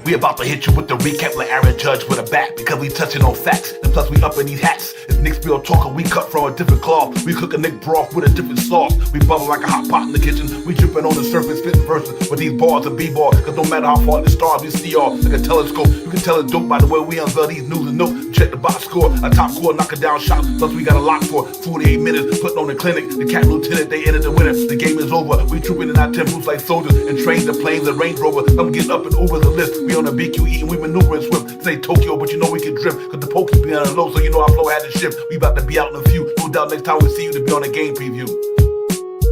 We about to hit you with the recap like Aaron Judge with a bat, because we touching on facts, and plus we up in these hats. It's Nick's Real Talk, we cut from a different cloth. We cook a Nick broth with a different sauce. We bubble like a hot pot in the kitchen. We dripping on the surface, spitting verses with these bars and b-ball. Cause no matter how far the stars we see all like a telescope. You can tell it's dope by the way we unveil these news and notes. Check the box score, a top score, knocking down shots. Plus we got a lock for 48 minutes, putting on the clinic. The Cat Lieutenant, they entered the winner. The game is over. We trooping in our tempos like soldiers and train the planes and Range Rover. I'm getting up and over the list. We on the BQE and we maneuvering swift. This ain't Tokyo, but you know we can drift. Cause the pokey be on the low, so you know our flow had to shift. We about to be out in a few. No doubt next time we see you to be on a game preview.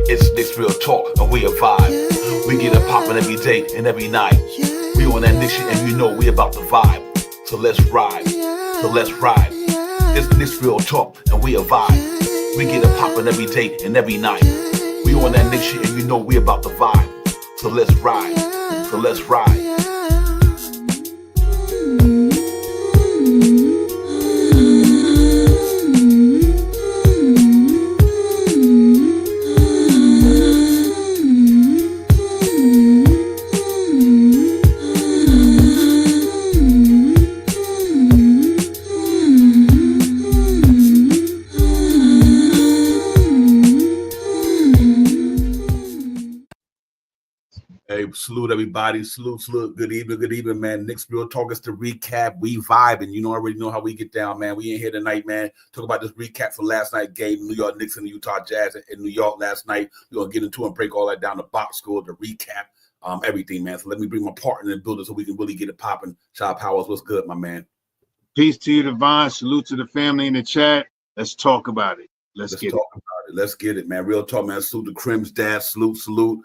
It's Nick's Real Talk and we a vibe. We get it poppin' every day and every night. We on that Nick shit and you know we about to vibe. So let's ride. So let's ride. It's Nick's Real Talk and we a vibe. We get it poppin' every day and every night. We on that Nick shit and you know we about to vibe. So let's ride. So let's ride. Hey, salute everybody. Salute. Good evening, man. Nick's Real Talk is to recap. We vibing. You know, already know how we get down, man. We in here tonight, man. Talk about this recap for last night's game, New York Knicks and the Utah Jazz in New York last night. We're going to get into and break all that down, the box score, the recap, everything, man. So let me bring my partner in the building so we can really get it popping. Shaw Powers, what's good, my man? Peace to you, Devon. Salute to the family in the chat. Let's talk about it. Let's get it, man. Real talk, man. Salute the Crim's dad. Salute.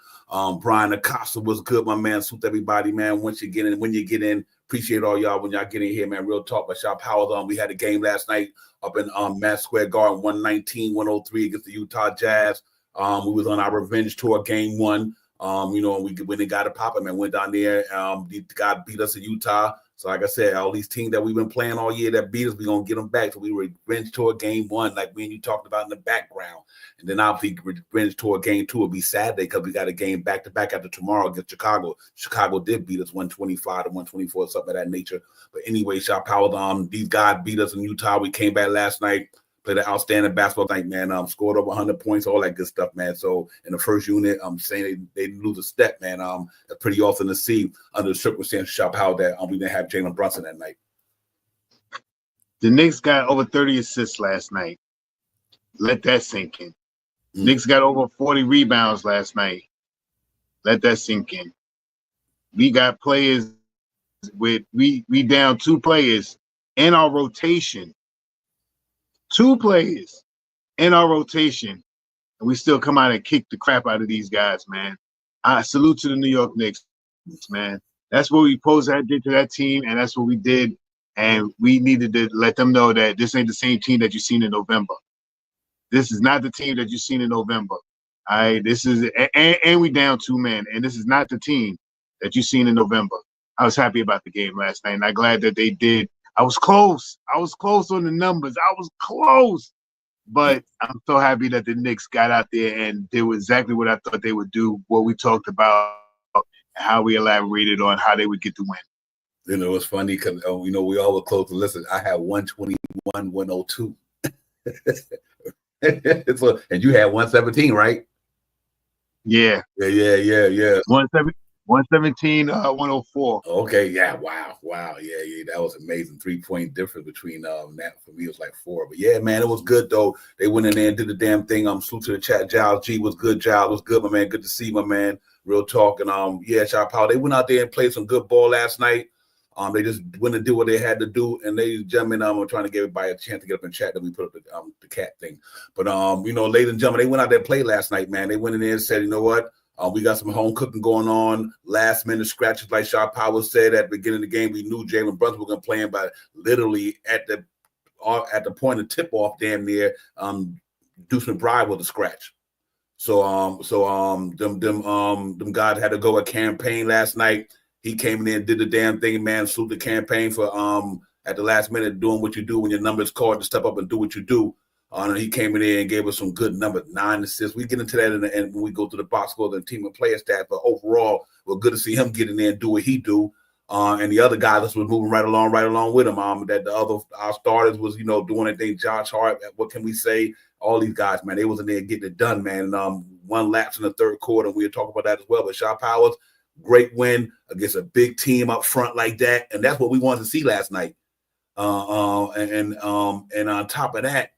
Brian Acosta was good, my man. Salute everybody, man. When you get in, appreciate all y'all when y'all get in here, man. Real talk. But Shaw Powers, we had a game last night up in Madison Square Garden, 119-103 against the Utah Jazz. We was on our revenge tour, game one. You know, we went and got it popping, man. Went down there. The guy beat us in Utah. So, like I said, all these teams that we've been playing all year that beat us, we're going to get them back. So, we revenge tour game one, like me and you talked about in the background. And then, obviously, revenge tour game two will be Saturday because we got a game back-to-back after tomorrow against Chicago. Chicago did beat us 125-124, something of that nature. But anyway, Shaw Powers, these guys beat us in Utah. We came back last night. Played an outstanding basketball night, man. Scored over 100 points, all that good stuff, man. So in the first unit, I'm saying they lose a step, man. That's pretty awesome to see under the circumstances, Shop how that we didn't have Jalen Brunson that night. The Knicks got over 30 assists last night. Let that sink in. Knicks got over 40 rebounds last night. Let that sink in. We got players with we down 2 players in our rotation. 2 players in our rotation, and we still come out and kick the crap out of these guys, man. I salute to the New York Knicks, man. That's what we did to that team, and that's what we did. And we needed to let them know that this ain't the same team that you've seen in November. This is not the team that you've seen in November. All right, this is and we down 2 men, and this is not the team that you've seen in November. I was happy about the game last night, and I'm glad that they did. I was close on the numbers. I was close. But I'm so happy that the Knicks got out there and did exactly what I thought they would do, what we talked about, how we elaborated on how they would get the win. You know, it's funny because, you know, we all were close. Listen, I had 121, 102. And you had 117, right? Yeah. Yeah. 117, 104. Okay, yeah, wow, yeah, that was amazing. 3-point difference between that for me it was like 4. But yeah, man, it was good though. They went in there and did the damn thing. Salute to the chat. Giles G was good. Giles was good, my man. Good to see my man. Real talk. And yeah, Shaw Powell. They went out there and played some good ball last night. They just went and did what they had to do. And ladies and gentlemen, I'm trying to give everybody a chance to get up and chat. Then we put up the cat thing. But you know, ladies and gentlemen, they went out there and played last night, man. They went in there and said, you know what? We got some home cooking going on. Last minute scratches, like Shaw Powers said at the beginning of the game. We knew Jalen Brunson was going to play him, but literally at the point of tip off, damn near, Deuce McBride was a scratch. So them guys had to go a campaign last night. He came in there and did the damn thing, man. Salute the campaign for at the last minute doing what you do when your number is called to step up and do what you do. And he came in there and gave us some good numbers, 9 assists. We get into that in the end when we go to the box score and team and player stats. But overall, we're good to see him get in there and do what he do. And the other guys was moving right along with him. That the other our starters was, doing anything. Josh Hart, what can we say? All these guys, man, they was in there getting it done, man. And one lapse in the third quarter. We'll talk about that as well. But Shaw Powers, great win against a big team up front like that, and that's what we wanted to see last night. And on top of that,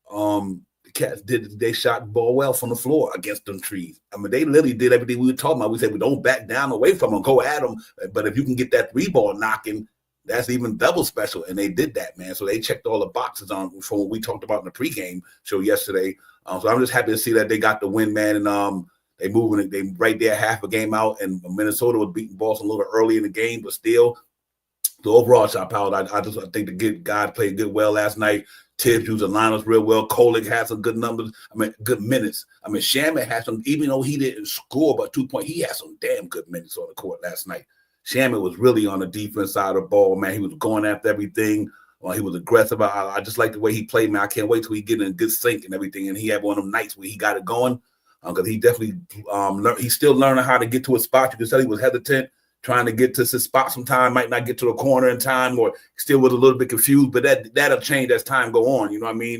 the Cats they shot the ball well from the floor against them trees. I mean, they literally did everything we were talking about. We said we don't back down away from them, go at them. But if you can get that 3-ball knocking, that's even double special. And they did that, man. So they checked all the boxes on from what we talked about in the pregame show yesterday. So I'm just happy to see that they got the win, man. And they moving it. They right there half a game out. And Minnesota was beating Boston a little early in the game, but still. The overall shot power, I think the good guys played good well last night. Tibbs used the lineups real well. Kolick had some good numbers. I mean, good minutes. I mean, Shamet had some, even though he didn't score but 2 points, he had some damn good minutes on the court last night. Shamet was really on the defense side of the ball, man. He was going after everything. He was aggressive. I just like the way he played, man. I can't wait till he get in a good sync and everything. And he had one of them nights where he got it going because he definitely he's still learning how to get to a spot. You can tell he was hesitant, trying to get to his spot sometime, might not get to the corner in time, or still was a little bit confused. But that'll change as time go on. You know what I mean?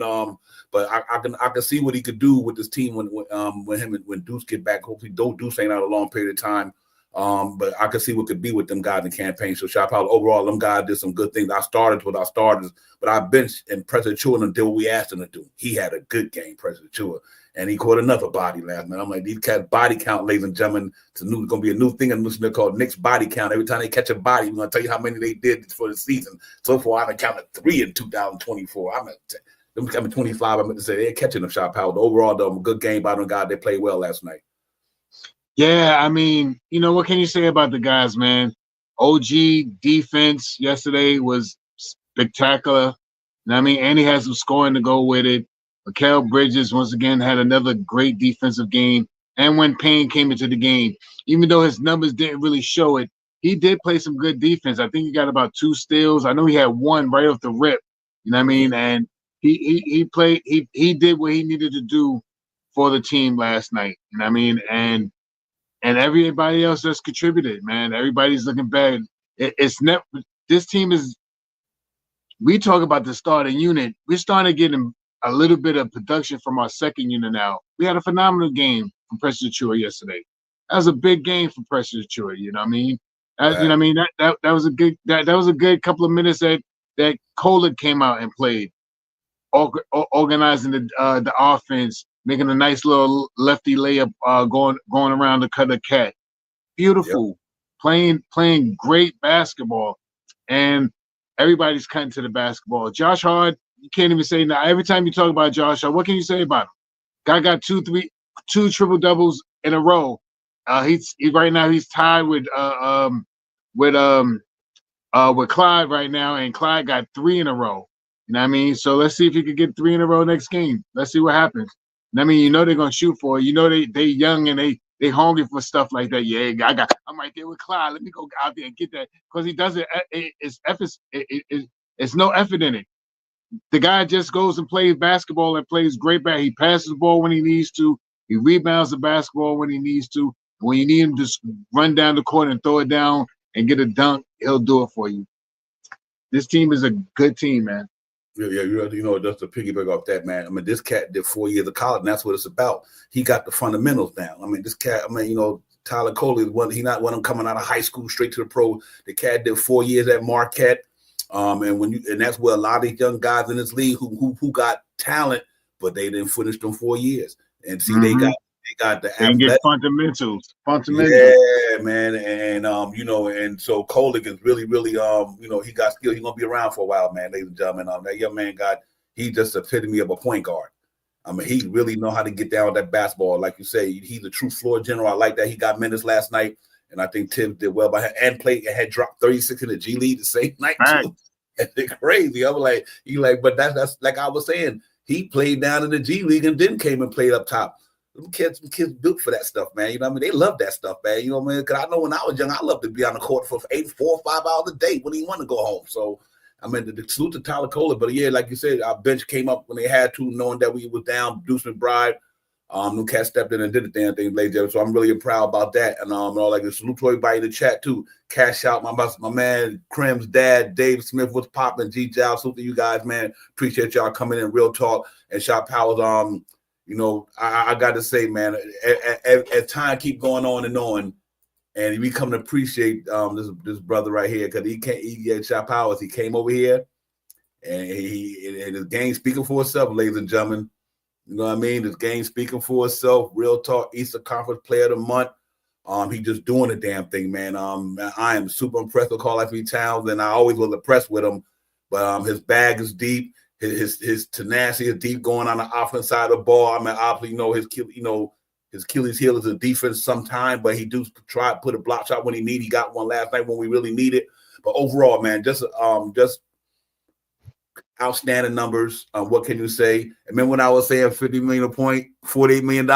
But I can see what he could do with this team when Deuce get back. Hopefully, Deuce ain't out a long period of time. But I can see what could be with them guys in the campaign. So Shop House, overall, them guys did some good things. I started with our starters, but I benched and President Chua did what we asked him to do. He had a good game, President Chua. And he caught another body last night. I'm like, these cats body count, ladies and gentlemen. It's going to be a new thing in this called KNICKS body count. Every time they catch a body, we're going to tell you how many they did for the season. So far, I've counted 3 in 2024. I'm 25. I meant to say they're catching them shot power. Overall, though, a good game by them guys. They played well last night. Yeah, I mean, what can you say about the guys, man? OG defense yesterday was spectacular. And he had some scoring to go with it. Mikal Bridges, once again, had another great defensive game. And when Payne came into the game, even though his numbers didn't really show it, he did play some good defense. I think he got about 2 steals. I know he had 1 right off the rip. You know what I mean? And he played. He did what he needed to do for the team last night. You know what I mean? And everybody else that's contributed, man. Everybody's looking bad. This team is. We talk about the starting unit. We're starting to get a little bit of production from our second unit now. We had a phenomenal game from Preston Chua yesterday. That was a big game for Preston Chua. You know what I mean? Right. You know what I mean? That was a good that was a good couple of minutes that Kolick came out and played, organizing the offense, making a nice little lefty layup, going around to cut a cat. Beautiful, yep. Playing great basketball, and everybody's cutting to the basketball. Josh Hart. You can't even say now. Every time you talk about Josh, what can you say about him? Guy got 2 triple doubles in a row. Right now he's tied with Clyde right now, and Clyde got 3 in a row. You know what I mean? So let's see if he could get 3 in a row next game. Let's see what happens. And I mean, they're gonna shoot for it. They young and they hungry for stuff like that. Yeah, I'm right there with Clyde. Let me go out there and get that because he does it. It's no effort in it. The guy just goes and plays basketball and plays great basketball. He passes the ball when he needs to. He rebounds the basketball when he needs to. When you need him to run down the court and throw it down and get a dunk, he'll do it for you. This team is a good team, man. Yeah, just to piggyback off that, man. I mean, this cat did 4 years of college, and that's what it's about. He got the fundamentals down. I mean, this cat, Tyler Coley is he not one of them coming out of high school straight to the pro. The cat did 4 years at Marquette. And that's where a lot of these young guys in this league who got talent, but they didn't finish them 4 years. And see, they got the get fundamentals. Yeah, man. And and so Kolick is really, he got skill. He's gonna be around for a while, man, ladies and gentlemen. That young man he just epitome of a point guard. I mean, he really know how to get down with that basketball. Like you say, he's a true floor general. I like that. He got minutes last night. And I think Tim did well by him and had dropped 36 in the G League the same night too. It's crazy. I was like, but that's like I was saying, he played down in the G League and then came and played up top. Them kids built for that stuff, man. You know what I mean? They love that stuff, man. You know what I mean? Because I know when I was young, I loved to be on the court for 4 or 5 hours a day. When he want to go home. So I mean, the salute to Tyler Kohler. But yeah, like you said, our bench came up when they had to, knowing that we was down Deuce McBride. New cat stepped in and did the damn thing, ladies and gentlemen. So I'm really proud about that. And all like a salute to everybody in the chat too. Cash out my man Crim's dad, Dave Smith, what's popping, G Jow. Salute to you guys, man. Appreciate y'all coming in, real talk. And Shot Powers, you know, I got to say, man, as time keep going on, and we come to appreciate this brother right here, because he had Shot Powers. He came over here, and his game speaking for itself, ladies and gentlemen. You know what I mean? This game speaking for itself. Real talk, Eastern Conference Player of the Month. He just doing the damn thing, man. I am super impressed with Karl Anthony Towns, and I always was impressed with him. But his bag is deep. His tenacity is deep, going on the offense side of the ball. I mean, obviously, his Achilles heel is a defense sometime, but he do try to put a block shot when he need. He got one last night when we really need it. But overall, man, just outstanding numbers. What can you say? And remember when I was saying $50 million a point, $48 million?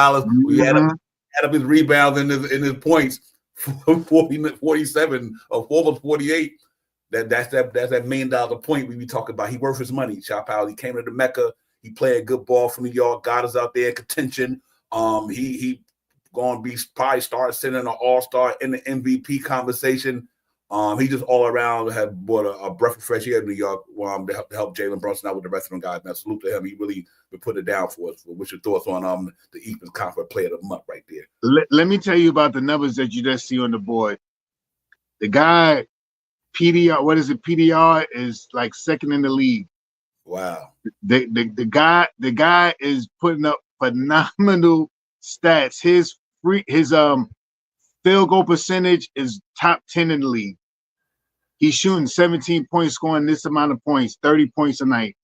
We had up his rebounds and his points, 47 or almost 48. That's that $1 million a point we be talking about. He worth his money. Shot Powell. He came to the Mecca. He played good ball for New York. Got us out there in contention. He going to be probably start sitting an all-star in the MVP conversation. He just all around had brought a breath of fresh air in New York to help Jalen Brunson out with the rest of them guys. Man, salute to him. He really would put it down for us. What's your thoughts on the Eastern Conference Player of the Month right there? Let me tell you about the numbers that you just see on the board. The guy, PDR, what is it? PDR is like second in the league. Wow. The guy is putting up phenomenal stats. His field goal percentage is top 10 in the league. He's shooting 17 points, scoring this amount of points, 30 points a night.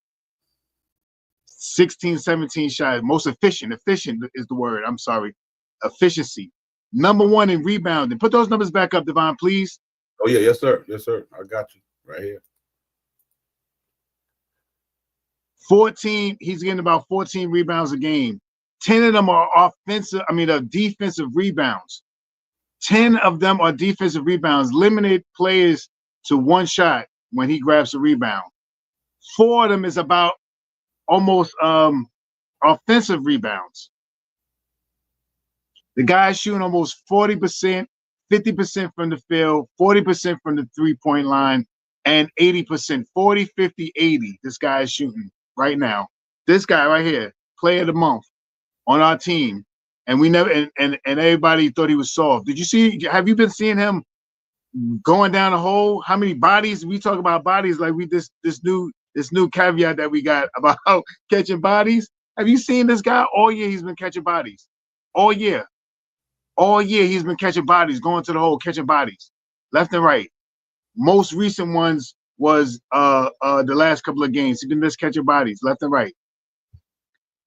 16, 17 shots. Most efficient. Efficient is the word. I'm sorry. Efficiency. Number 1 in rebounding. Put those numbers back up, Devon, please. Oh, yeah. Yes, sir. Yes, sir. I got you right here. 14. He's getting about 14 rebounds a game. 10 of them are defensive rebounds. 10 of them are defensive rebounds. Limited players to one shot when he grabs a rebound. 4 of them is about almost offensive rebounds. The guy's shooting almost 40%, 50% from the field, 40% from the three-point line, and 80%, 40, 50, 80. This guy is shooting right now. This guy right here, Player of the Month on our team. And we never and everybody thought he was soft. Have you been seeing him going down the hole? How many bodies? We talk about bodies like this new caveat that we got about catching bodies. Have you seen this guy? All year he's been catching bodies. All year he's been catching bodies, going to the hole, catching bodies, left and right. Most recent ones was the last couple of games. He's been just catching bodies, left and right.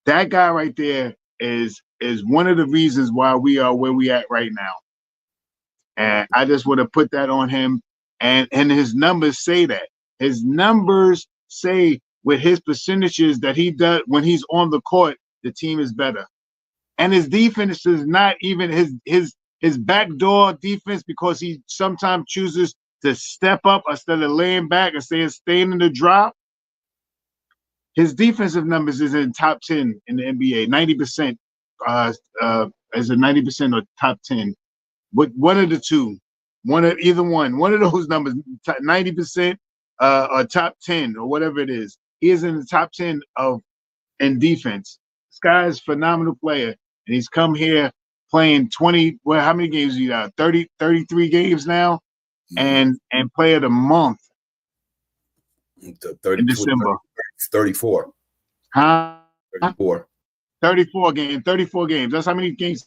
That guy right there is one of the reasons why we are where we at right now. And I just want to put that on him. And his numbers say that. His numbers say with his percentages that he does when he's on the court, the team is better. And his defense is not even his backdoor defense, because he sometimes chooses to step up instead of laying back and staying in the drop. His defensive numbers is in top 10 in the NBA, 90%. Is a 90% or top 10. But one of the two, one of those numbers, 90% or top 10 or whatever it is. He is in the top 10 in defense. This guy is a phenomenal player, and he's come here playing 20. Well, how many games he got? 33 games now, and Player of the Month in December. 34. Huh? 34. 34 games. That's how many games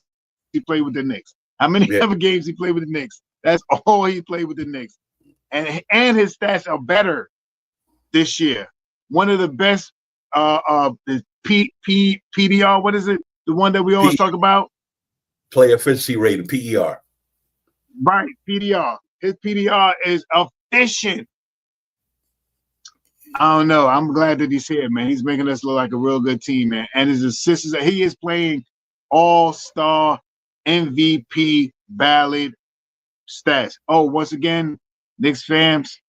he played with the Knicks. How many other games he played with the Knicks? That's all he played with the Knicks. And his stats are better this year. One of the best the PDR, what is it? The one that we always talk about? Player efficiency rating, PER. Right, PDR. His PDR is efficient. I don't know. I'm glad that he's here, man. He's making us look like a real good team, man. And his assists, he is playing all-star MVP ballot stats. Oh, once again, Knicks fans,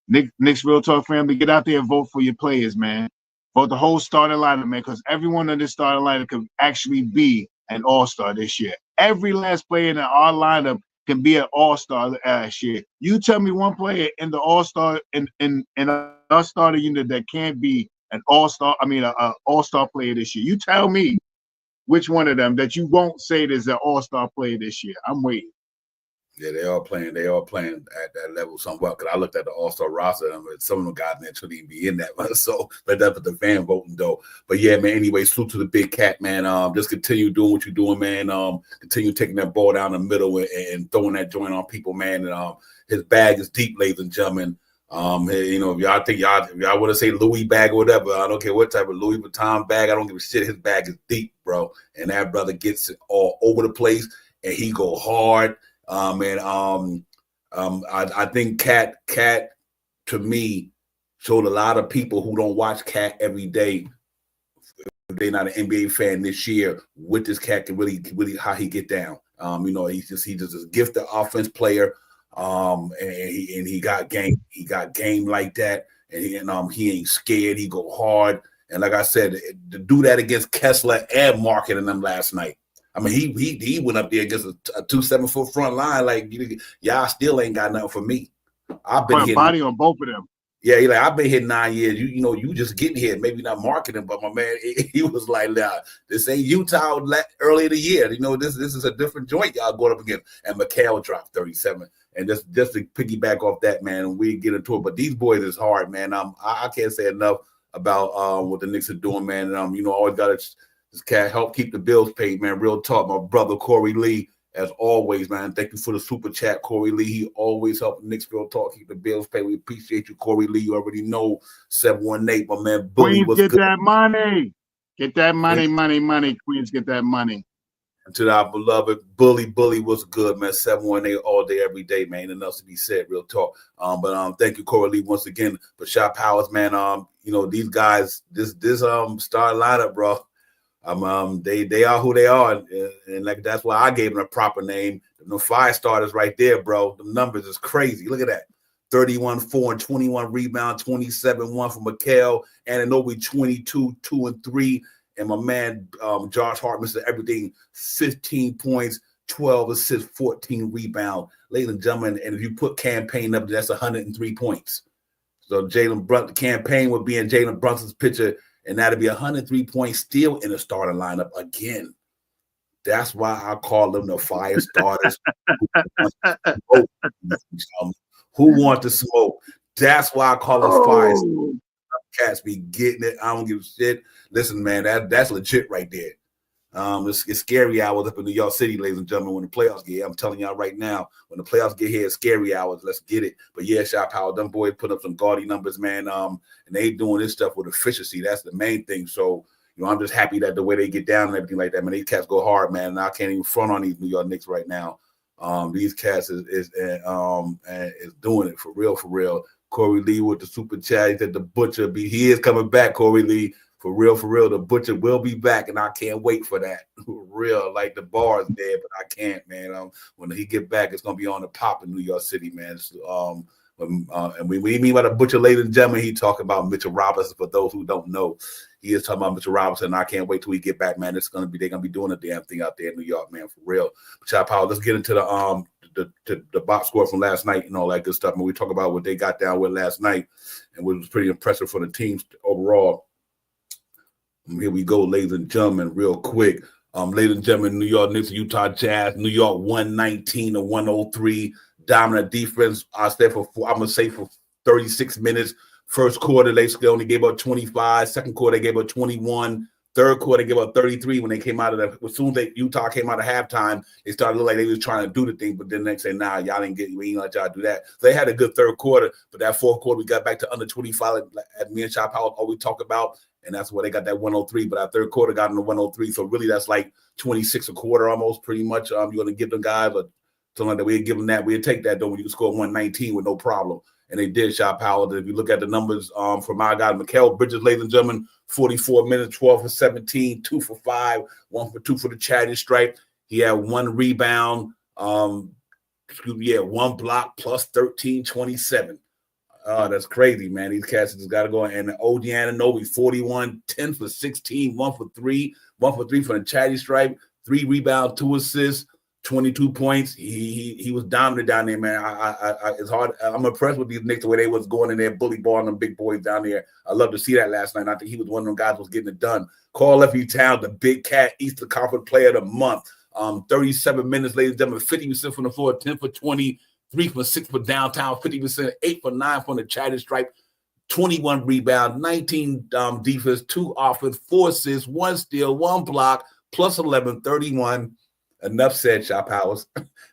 Knicks Real Talk family, get out there and vote for your players, man. Vote the whole starting lineup, man, because everyone in this starting lineup could actually be an all-star this year. Every last player in our lineup can be an all-star last year. You tell me one player in the all-star in our starter unit that can't be an all-star. I mean, a all-star player this year. You tell me which one of them that you won't say there's an all-star player this year. I'm waiting. Yeah, they all playing. They all playing at that level somewhat. Because I looked at the All-Star roster, and some of them guys in there shouldn't even be in that one. So, but that's for the fan voting though. But yeah, man. Anyway, salute to the big cat, man. Just continue doing what you're doing, man. Continue taking that ball down the middle and throwing that joint on people, man. And his bag is deep, ladies and gentlemen. You know, if y'all want to say Louis bag or whatever, I don't care what type of Louis Vuitton bag. I don't give a shit. His bag is deep, bro. And that brother gets it all over the place, and he go hard. I think Cat to me showed a lot of people who don't watch Cat every day, if they're not an NBA fan this year, with this Cat can really how he get down. You know, he's just a gifted offense player. And he got game. He got game like that, and he ain't scared. He go hard. And like I said, to do that against Kessler and Market and them last night. I mean, he went up there against a 2-7-foot front line. Like, y'all still ain't got nothing for me. I've been hitting body on both of them. Yeah, he like, I've been here 9 years. You know, you just getting here, maybe not marketing, but my man, he was like, nah, this ain't Utah early in the year. You know, this is a different joint y'all going up against. And McHale dropped 37. And just to piggyback off that, man, we get into it. But these boys is hard, man. I can't say enough about what the Knicks are doing, man. And you know, always got to this cat help keep the bills paid, man. Real talk, my brother Corey Lee, as always, man. Thank you for the super chat, Corey Lee. He always helped Knicks Real Talk keep the bills paid. We appreciate you, Corey Lee. You already know 718, my man. Bully, Queens, get good? That money. Get that money, money. Queens, get that money. And to our beloved Bully was good, man. 718 all day, every day, man. Nothing else to be said, real talk. But thank you, Corey Lee, once again. But Shot Powers, man. You know, these guys, this star lineup, bro. They are who they are, and like that's why I gave them a proper name. The 5 starters right there, bro. The numbers is crazy. Look at that. 31-4 and 21 rebound, 27-1 for McHale, Anunoby 22, 2 and 3. And my man Josh Hartman said everything, 15 points, 12 assists, 14 rebound. Ladies and gentlemen, and if you put Campaign up, that's 103 points. So Jalen Brunson, Campaign would be in Jalen Brunson's picture, and that'd be 103 points still in the starting lineup again. That's why I call them the fire starters. Who want to smoke? That's why I call them fire starters. Cats be getting it. I don't give a shit. Listen, man, that's legit right there. It's scary hours up in New York City, ladies and gentlemen, when the playoffs get here. I'm telling y'all right now, when the playoffs get here, it's scary hours. Let's get it. But yeah, Shot Power, them boys put up some gaudy numbers, man. And they doing this stuff with efficiency. That's the main thing. So, you know, I'm just happy that the way they get down and everything like that, man, these cats go hard, man. And I can't even front on these New York Knicks right now. These cats is doing it for real. Corey Lee with the super chat. He said the butcher he is coming back, Corey Lee. For real, the butcher will be back, and I can't wait for that. For real, like the bar is dead, but I can't, man. When he get back, it's gonna be on the pop in New York City, man. And we mean by the butcher, ladies and gentlemen, he talking about Mitchell Robinson. For those who don't know, he is talking about Mitchell Robinson. And I can't wait till he get back, man. They're gonna be doing a damn thing out there in New York, man. For real. But Chop Power, let's get into the box score from last night and all that good stuff. And we talk about what they got down with last night, and what was pretty impressive for the teams overall. Here we go, ladies and gentlemen, real quick. Ladies and gentlemen, New York Knicks, Utah Jazz, New York 119-103. Dominant defense. I'm gonna say for 36 minutes. First quarter, they only gave up 25. Second quarter, they gave up 21. Third quarter, they gave up 33 when they came out of that. As soon as Utah came out of halftime, they started to look like they was trying to do the thing, but then they say, nah, y'all didn't we ain't let y'all do that. So they had a good third quarter, but that fourth quarter, we got back to under 25, as me and Shop Powell always talk about, and that's where they got that 103, but our third quarter got into 103, so really that's like 26 a quarter almost, pretty much. You're going to give them guys something like that. We'd give them that. We'd take that, though, when you can score 119 with no problem. And they did, Shot Powell. If you look at the numbers from my guy, Mikal Bridges, ladies and gentlemen, 44 minutes, 12 for 17, 2 for 5, 1 for 2 for the charity stripe. He had 1 rebound, 1 block, plus 13, 27. That's crazy, man. These cats just got to go. And OG Anunoby, 41, 10 for 16, 1 for 3, 1 for 3 for the charity stripe, 3 rebounds, 2 assists, 22 points. He was dominant down there, man. It's hard. I'm impressed with these Knicks the way they was going in there, bully balling them big boys down there. I love to see that last night. I think he was one of them guys who was getting it done. Carl Anthony Towns, the big cat, Eastern Conference Player of the Month. 37 minutes, ladies and gentlemen, 50% from the floor, 10 for 20, 3 for 6 for downtown, 50%, 8 for 9 from the chatted stripe, 21 rebounds, 19 defense, 2 offense, 4 assists, 1 steal, 1 block, plus 11, 31. Enough said, Shop Powers.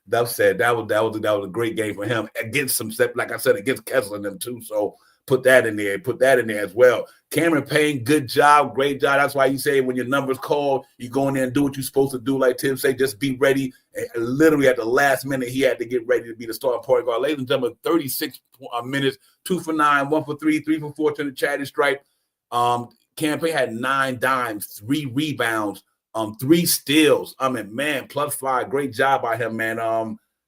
Enough said. That was a great game for him against some step, like I said, against Kessler and them too. So put that in there. Put that in there as well. Cameron Payne, good job, great job. That's why you say when your number's called, you go in there and do what you're supposed to do. Like Tim say, just be ready. And literally at the last minute, he had to get ready to be the starting point guard. Ladies and gentlemen, 36 minutes, 2 for 9, 1 for 3, 3 for 4 to the chatty stripe. Cameron Payne had 9 dimes, 3 rebounds. 3 steals. I mean, man, +5. Great job by him, man.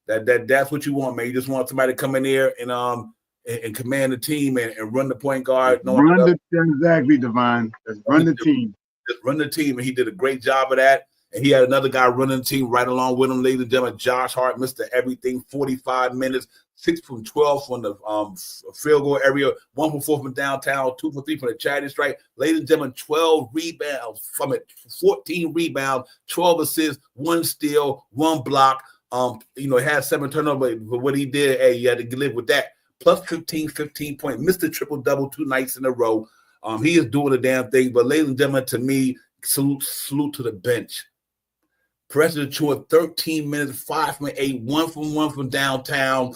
That's what you want, man. You just want somebody to come in there and command the team and run the point guard. Exactly, Divine. Run the team. Just run the team, and he did a great job of that. And he had another guy running the team right along with him, ladies and gentlemen. Josh Hart, Mr. Everything, 45 minutes, 6 from 12 from the field goal area, 1 for 4 from downtown, 2 for 3 from the chatty stripe. Ladies and gentlemen, 12 rebounds from it, 14 rebounds, 12 assists, 1 steal, 1 block. It had 7 turnovers, but what he did, hey, you had to live with that. Plus 15 point, Mr. Triple-double 2 nights in a row. He is doing the damn thing. But ladies and gentlemen, to me, salute to the bench. Preston Chua, 13 minutes, 5 from 8, 1 from 1 from downtown,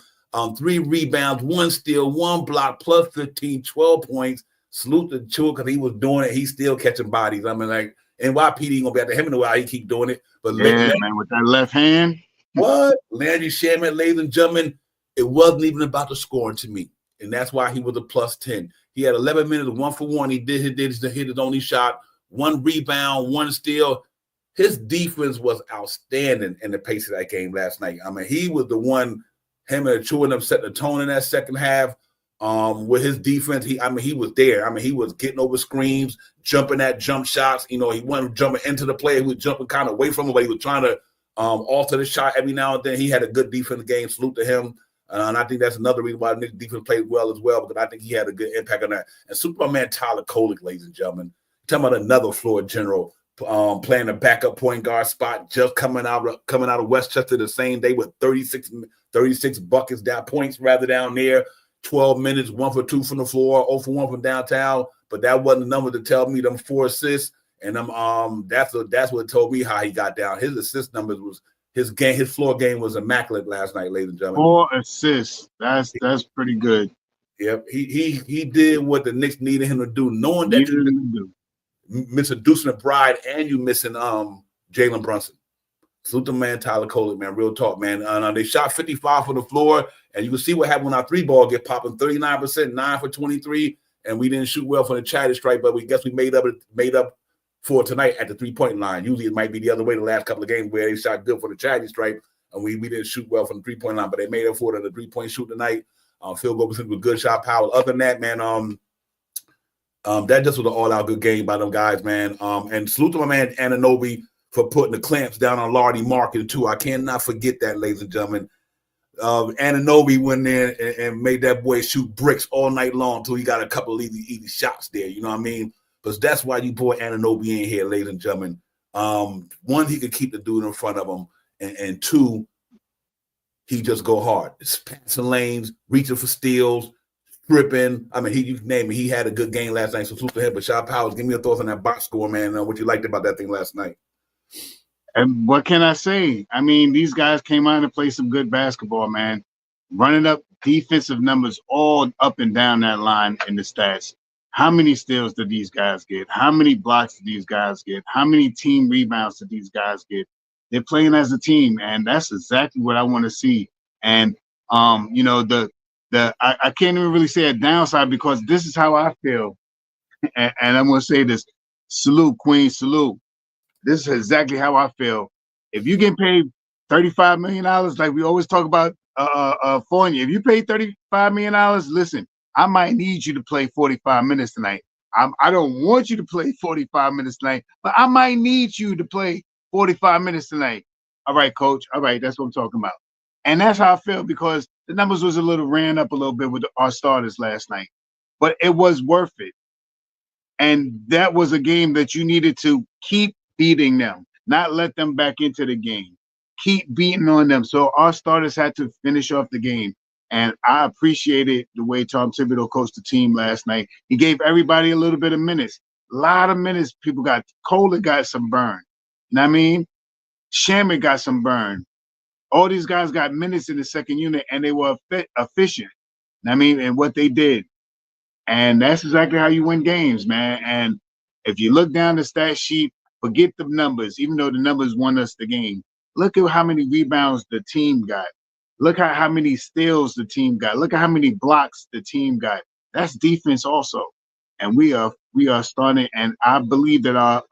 3 rebounds, 1 steal, 1 block, plus 15, 12 points. Salute to Chua because he was doing it. He's still catching bodies. I mean, like, NYPD gonna be at the him in a while. He keep doing it. But man, with that left hand. What? Landry Shaman, ladies and gentlemen, it wasn't even about the scoring to me. And that's why he was a +10. He had 11 minutes, 1 for 1. He hit his only shot, 1 rebound, 1 steal. His defense was outstanding in the pace of that game last night. I mean, he was the one, him and Chua and them set the tone in that second half. With his defense, he was there. I mean, he was getting over screens, jumping at jump shots. He wasn't jumping into the play. He was jumping kind of away from him, but he was trying to alter the shot every now and then. He had a good defensive game. Salute to him. And I think that's another reason why the defense played well as well, because I think he had a good impact on that. And Superman Tyler Kolek, ladies and gentlemen, talking about another floor general, playing a backup point guard spot, just coming out of Westchester the same day with 36 buckets down points rather down there. 12 minutes, 1 for 2 from the floor, 0 for 1 from downtown. But that wasn't the number to tell me them 4 assists. And that's what told me how he got down. His assist numbers was his floor game was immaculate last night, ladies and gentlemen. 4 assists. That's pretty good. Yep. He did what the Knicks needed him to do, knowing that you missing Deuce McBride and you missing Jalen Brunson. Salute the man, Tyler Kolek, man. Real talk, man. They shot 55 from the floor, and you can see what happened when our 3-ball get popping. 39%, 9 for 23, and we didn't shoot well from the chatty stripe, but we made up for tonight at the 3-point line. Usually it might be the other way the last couple of games where they shot good for the chatty stripe, and we didn't shoot well from the 3-point line, but they made up for it on the 3-point shoot tonight. Field goal percentage was good, shot power. Other than that, man, that just was an all-out good game by them guys, man. And salute to my man Anunoby for putting the clamps down on Lardy Market too. I cannot forget that, ladies and gentlemen. Anunoby went there and made that boy shoot bricks all night long until he got a couple of easy shots there. You know what I mean? Because that's why you brought Anunoby in here, ladies and gentlemen. 1, he could keep the dude in front of him, and 2, he just go hard. It's passing lanes, reaching for steals, stripping. I mean, you name it. He had a good game last night. So salute to him. But Shot Powers, give me your thoughts on that box score, man. What you liked about that thing last night? And what can I say? I mean, these guys came out and played some good basketball, man. Running up defensive numbers all up and down that line in the stats. How many steals did these guys get? How many blocks did these guys get? How many team rebounds did these guys get? They're playing as a team, and that's exactly what I want to see. And I can't even really say a downside because this is how I feel. And I'm going to say this. Salute, Queen, salute. This is exactly how I feel. If you get paid $35 million, like we always talk about Fournier, if you pay $35 million, listen, I might need you to play 45 minutes tonight. I don't want you to play 45 minutes tonight, but I might need you to play 45 minutes tonight. All right, coach. All right, that's what I'm talking about. And that's how I feel because the numbers was ran up a little bit with our starters last night. But it was worth it. And that was a game that you needed to keep beating them, not let them back into the game. Keep beating on them. So our starters had to finish off the game. And I appreciated the way Tom Thibodeau coached the team last night. He gave everybody a little bit of minutes. A lot of minutes. People got Kohler got some burn. You know what I mean? Shamit got some burn. All these guys got minutes in the second unit, and they were efficient. You know what I mean? And what they did. And that's exactly how you win games, man. And if you look down the stat sheet, forget the numbers, even though the numbers won us the game. Look at how many rebounds the team got. Look at how many steals the team got. Look at how many blocks the team got. That's defense also. And we are starting, and I believe that our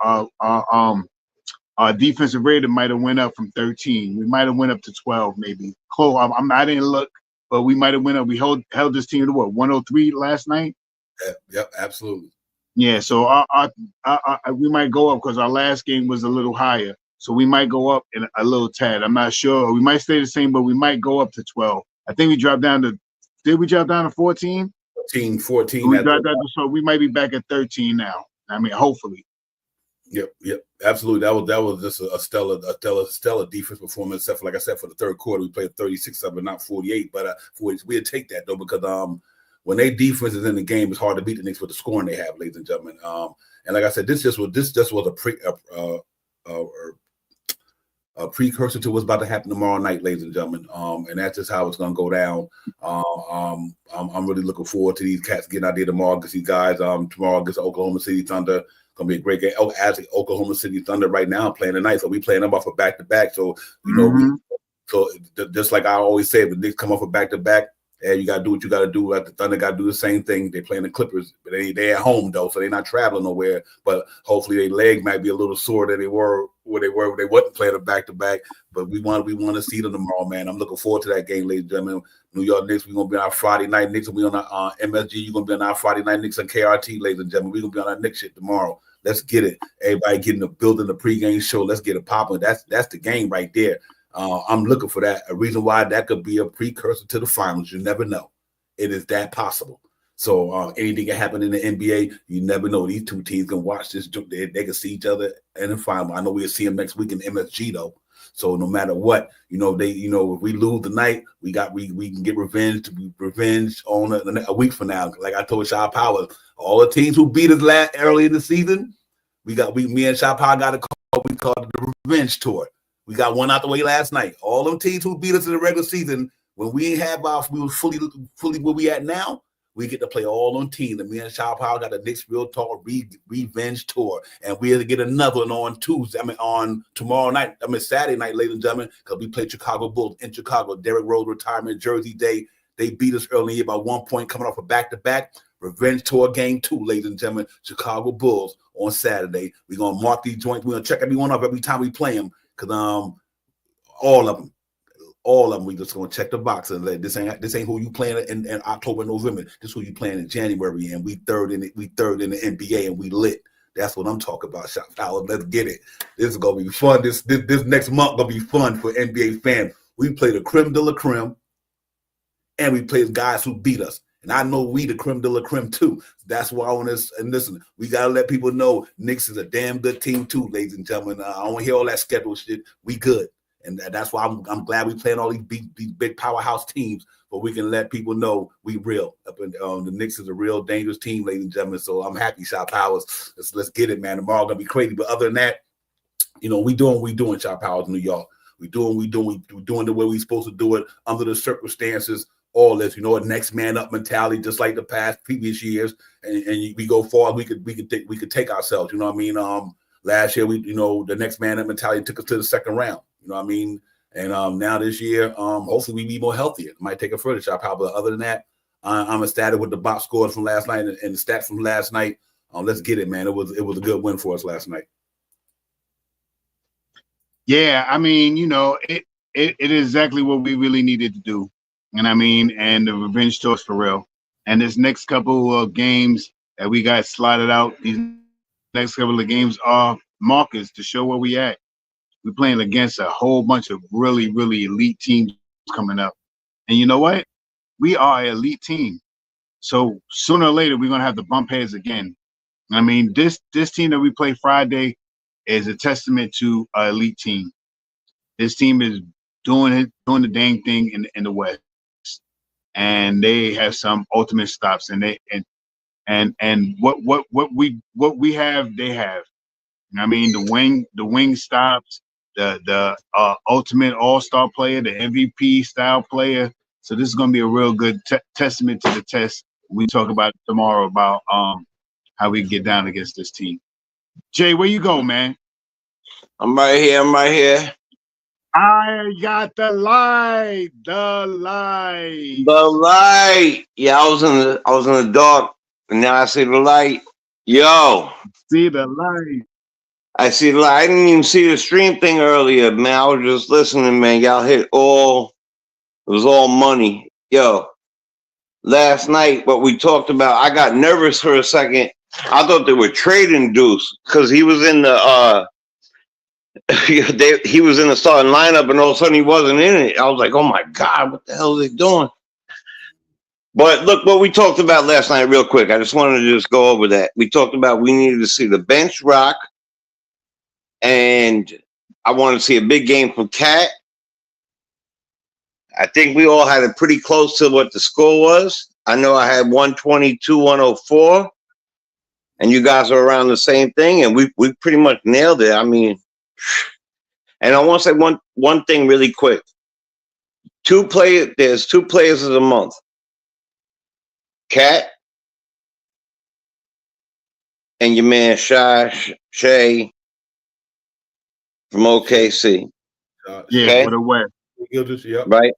defensive rating might have went up from 13. We might have went up to 12, maybe. Close. I didn't look, but we might have went up. We held this team to what, 103 last night? Yep, absolutely. Yeah, so we might go up because our last game was a little higher. So we might go up in a little tad. I'm not sure. We might stay the same, but we might go up to 12. I think we dropped down to – did we drop down to 14? 14. We dropped down to, so we might be back at 13 now. I mean, hopefully. Yep, absolutely. That was just a stellar defense performance. Except for, like I said, for the third quarter, we played 36 of it, not 48. But we'd take that though because when they defense is in the game, it's hard to beat the Knicks with the scoring they have, ladies and gentlemen. And like I said, this just was a precursor to what's about to happen tomorrow night, ladies and gentlemen. And that's just how it's going to go down. I'm really looking forward to these cats getting out there tomorrow against these guys. Tomorrow against Oklahoma City Thunder. Going to be a great game. Oh, actually, Oklahoma City Thunder right now playing tonight, so we playing them off a back-to-back. So, you know, so just like I always say, if the Knicks come off a back-to-back, and you got to do what you got to do. Like the Thunder got to do the same thing. They playing the Clippers, but they at home though, so they're not traveling nowhere. But hopefully their leg might be a little sore than they were where they wasn't playing a back to back. But we want to see them tomorrow, man. I'm looking forward to that game, ladies and gentlemen. New York Knicks, we're gonna be on our Friday night Knicks, and we on our MSG. You're gonna be on our Friday night Knicks and KRT, ladies and gentlemen. We're gonna be on our Knicks shit tomorrow. Let's get it. Everybody getting the building the pregame show. Let's get it popping. That's the game right there. I'm looking for that. A reason why that could be a precursor to the finals. You never know. It is that possible. So anything can happen in the NBA. You never know. These two teams can watch this. They can see each other in the final. I know we'll see them next week in MSG though. So no matter what, if we lose tonight, we can get revenge on a week from now. Like I told Shaw Powers, all the teams who beat us early in the season, me and Shaw Powers got a call. We called it the revenge tour. We got one out the way last night. All them teams who beat us in the regular season. When we were fully where we at now, we get to play all on teams. And me and Shaw Powell got the Knicks Real Talk Revenge Tour. And we'll get another one on Tuesday. On tomorrow night. Saturday night, ladies and gentlemen, because we played Chicago Bulls in Chicago. Derrick Rose retirement jersey day. They beat us early by 1 point, coming off a back-to-back. Revenge Tour game 2, ladies and gentlemen. Chicago Bulls on Saturday. We're going to mark these joints. We're going to check everyone up every time we play them. Because all of them, we just gonna check the box and this ain't who you playing in October, November. This is who you playing in January, and we third in the NBA, and we lit. That's what I'm talking about. Shot power. Let's get it. This is gonna be fun. This next month gonna be fun for NBA fans. We play the creme de la creme, and we play guys who beat us. And I know we the creme de la creme too. That's why I want to and listen. We gotta let people know Knicks is a damn good team too, ladies and gentlemen. I don't want to hear all that schedule shit. We good. And that's why I'm glad we playing all these big powerhouse teams, but we can let people know we real. The Knicks is a real dangerous team, ladies and gentlemen. So I'm happy, Shaw Powers. Let's get it, man. Tomorrow gonna be crazy. But other than that, we doing Shaw Powers, New York. We doing the way we supposed to do it under the circumstances. All this, a next man up mentality, just like the past previous years. And we go forward. We could take ourselves. You know what I mean? Last year the next man up mentality took us to the second round. You know what I mean? And now this year, hopefully we be more healthier. It might take a further shot, but other than that, I'm ecstatic with the box scores from last night and the stats from last night. Let's get it, man. It was a good win for us last night. Yeah, I mean, it is exactly what we really needed to do. And I mean, and the revenge tour for real. And this next couple of games that we got slotted out, these next couple of games are markers to show where we at. We're playing against a whole bunch of really, really elite teams coming up. And you know what? We are an elite team. So sooner or later, we're gonna have to bump heads again. I mean, this team that we play Friday is a testament to an elite team. This team is doing the dang thing in the West, and they have some ultimate stops. And what we have, they have. I mean, the wing stops, the ultimate all-star player, the MVP style player. So this is going to be a real good testament to the test. We talk about tomorrow about how we get down against this team. Jay, where you go, man? I'm right here. I got the light. Yeah, I was in the dark, and now I see the light. Yo, see the light. I see the light. I didn't even see the stream thing earlier, man. I was just listening, man. Y'all hit all. It was all money. Yo, last night, what we talked about, I got nervous for a second. I thought they were trading Deuce because he was in the he was in the starting lineup, and all of a sudden he wasn't in it. I was like, oh my God, what the hell are they doing? But look, what we talked about last night, real quick. I just wanted to just go over that. We talked about we needed to see the bench rock, and I wanted to see a big game from Cat. I think we all had it pretty close to what the score was. I know I had 122, 104, and you guys are around the same thing, and we pretty much nailed it. I mean, and I want to say one thing really quick. There's two players of the month. Cat and your man Shay from OKC. Yeah, okay? For the West. Yep. Right.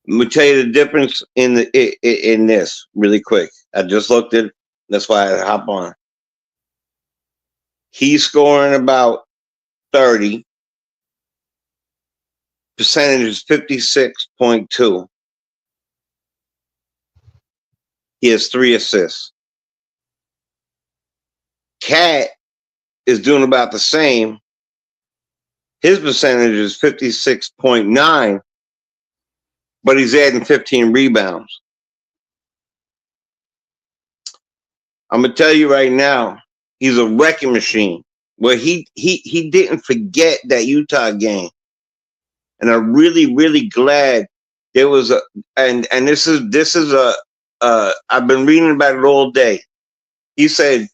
Let me tell you the difference in this really quick. I just looked at. That's why I hop on. He's scoring about 30. Percentage is 56.2. He has 3 assists. Cat is doing about the same. His percentage is 56.9, but he's adding 15 rebounds. I'm gonna tell you right now, he's a wrecking machine. Where he didn't forget that Utah game, and I'm really, really glad there was a and this is a I've been reading about it all day. He said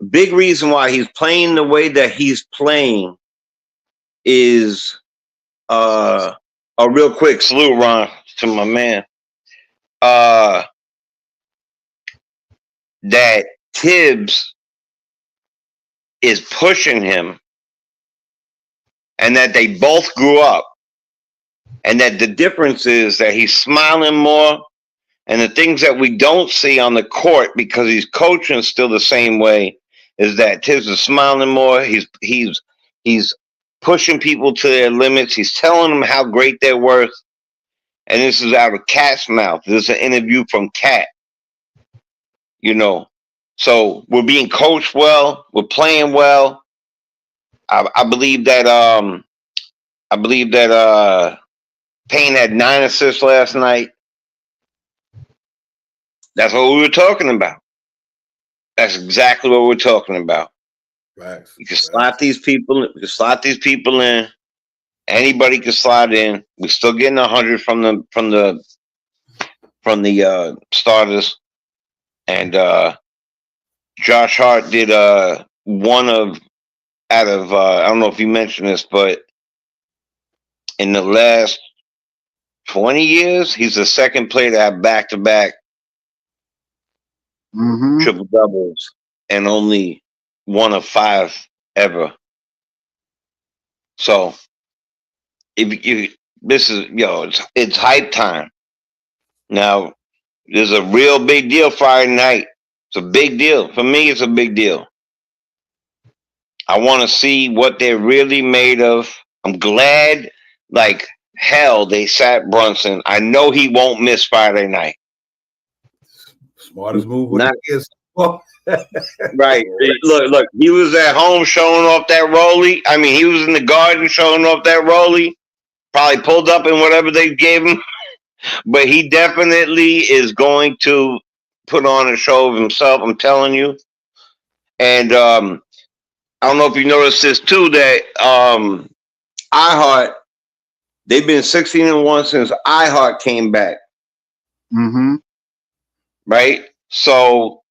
big reason why he's playing the way that he's playing is a real quick salute, Ron, to my man. That Tibbs is pushing him, and that they both grew up, and that the difference is that he's smiling more, and the things that we don't see on the court because he's coaching still the same way is that Tibbs is smiling more. He's pushing people to their limits. He's telling them how great they're worth. And this is out of Cat's mouth. This is an interview from Cat. You know, so we're being coached well. We're playing well. I believe that Payne had 9 assists last night. That's what we were talking about. That's exactly what we're talking about. Right. You can slot these people. We can slot these people in. Anybody can slot in. We're still getting 100 from the starters. And Josh Hart did one of out of I don't know if you mentioned this, but in the last 20 years, he's the second player to have back-to-back triple doubles, and only one of 5 ever. So, it's hype time. Now, there's a real big deal Friday night. It's a big deal. For me, it's a big deal. I want to see what they're really made of. I'm glad, like hell, they sat Brunson. I know he won't miss Friday night. Smartest move. What it is. Right. Look. He was at home showing off that rollie. I mean, he was in the garden showing off that rollie. Probably pulled up in whatever they gave him. But he definitely is going to put on a show of himself. I'm telling you. And I don't know if you noticed this too, that iHeart, they've been 16-1 since iHeart came back. Mm-hmm. Right? So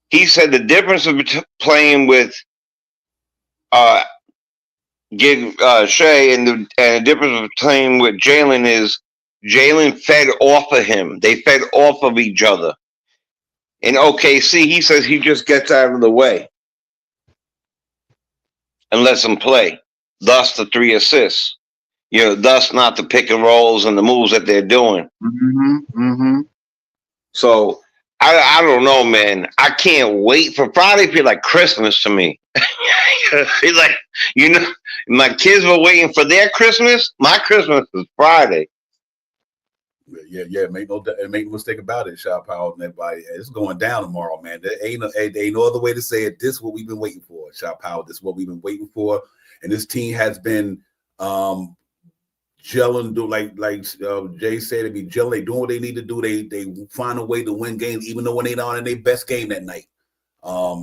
he said the difference of playing with Shea and the difference of playing with Jalen is Jalen fed off of him. They fed off of each other. In OKC, he says he just gets out of the way and lets them play. Thus the 3 assists. Thus not the pick and rolls and the moves that they're doing. Mm-hmm. Mm-hmm. So I don't know, man. I can't wait for Friday. Feel like Christmas to me. It's like, my kids were waiting for their Christmas. My Christmas is Friday. Yeah. Make no mistake about it, Shot Power and everybody. It's going down tomorrow, man. There ain't no other way to say it. This is what we've been waiting for, Shot Power. This is what we've been waiting for, and this team has been gelling. Like Jay said, they be gelling. They doing what they need to do. They find a way to win games, even though when they not in their best game that night.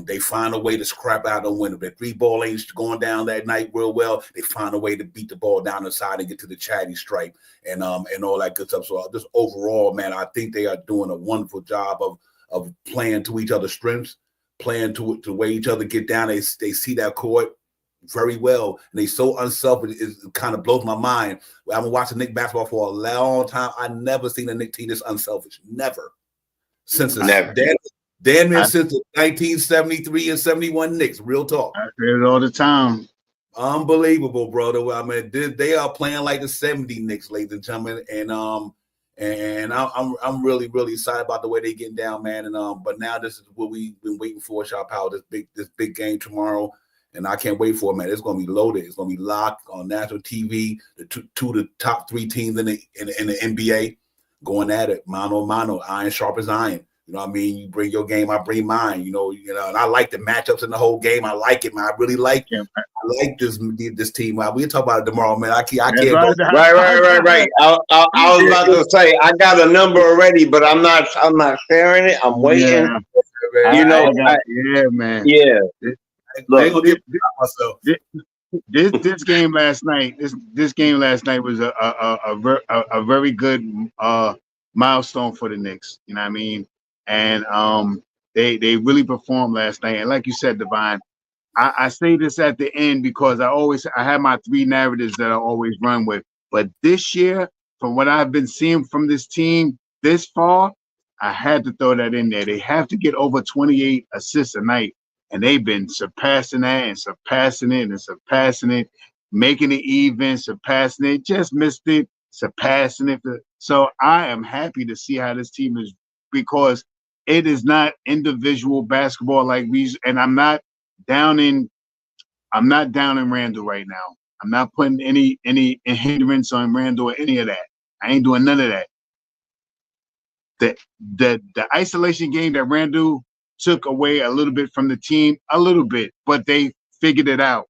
They find a way to scrap out and win. If the 3 ball ain't going down that night real well, they find a way to beat the ball down the side and get to the chatty stripe and all that good stuff. So just overall, man, I think they are doing a wonderful job of playing to each other's strengths, playing to way each other get down. They see that court very well, and they so unselfish. It kind of blows my mind. I've been watching Knicks basketball for a long time. I never seen a Knicks team this unselfish. Never. Since damn near since the 1973 and 71 Knicks. Real talk. I hear it all the time. Unbelievable, brother. I mean, they are playing like the 70 Knicks, ladies and gentlemen, and I'm really, really excited about the way they getting down, man. And but now this is what we've been waiting for, Shot Power. This big game tomorrow. And I can't wait for it, man. It's going to be loaded. It's going to be locked on national TV. The two of the top 3 teams in the NBA going at it, mano a mano, iron sharp as iron. You know what I mean? You bring your game, I bring mine. You know, and I like the matchups in the whole game. I like it, man. I really like it. I like this team. We'll talk about it tomorrow, man. I can't. Right. I was about to say I got a number already, but I'm not sharing it. I'm waiting. Yeah, man. Yeah. Look, this game last night. This game last night was a very good milestone for the Knicks. You know what I mean? And they really performed last night. And like you said, Divine, I say this at the end because I have my 3 narratives that I always run with. But this year, from what I've been seeing from this team this far, I had to throw that in there. They have to get over 28 assists a night. And they've been surpassing that and surpassing it and surpassing it, making it even, surpassing it, just missed it, surpassing it. So I am happy to see how this team is, because it is not individual basketball like these. And I'm not down in Randall right now. I'm not putting any hindrance on Randall or any of that. I ain't doing none of that. The isolation game that Randall took away a little bit from the team, but they figured it out.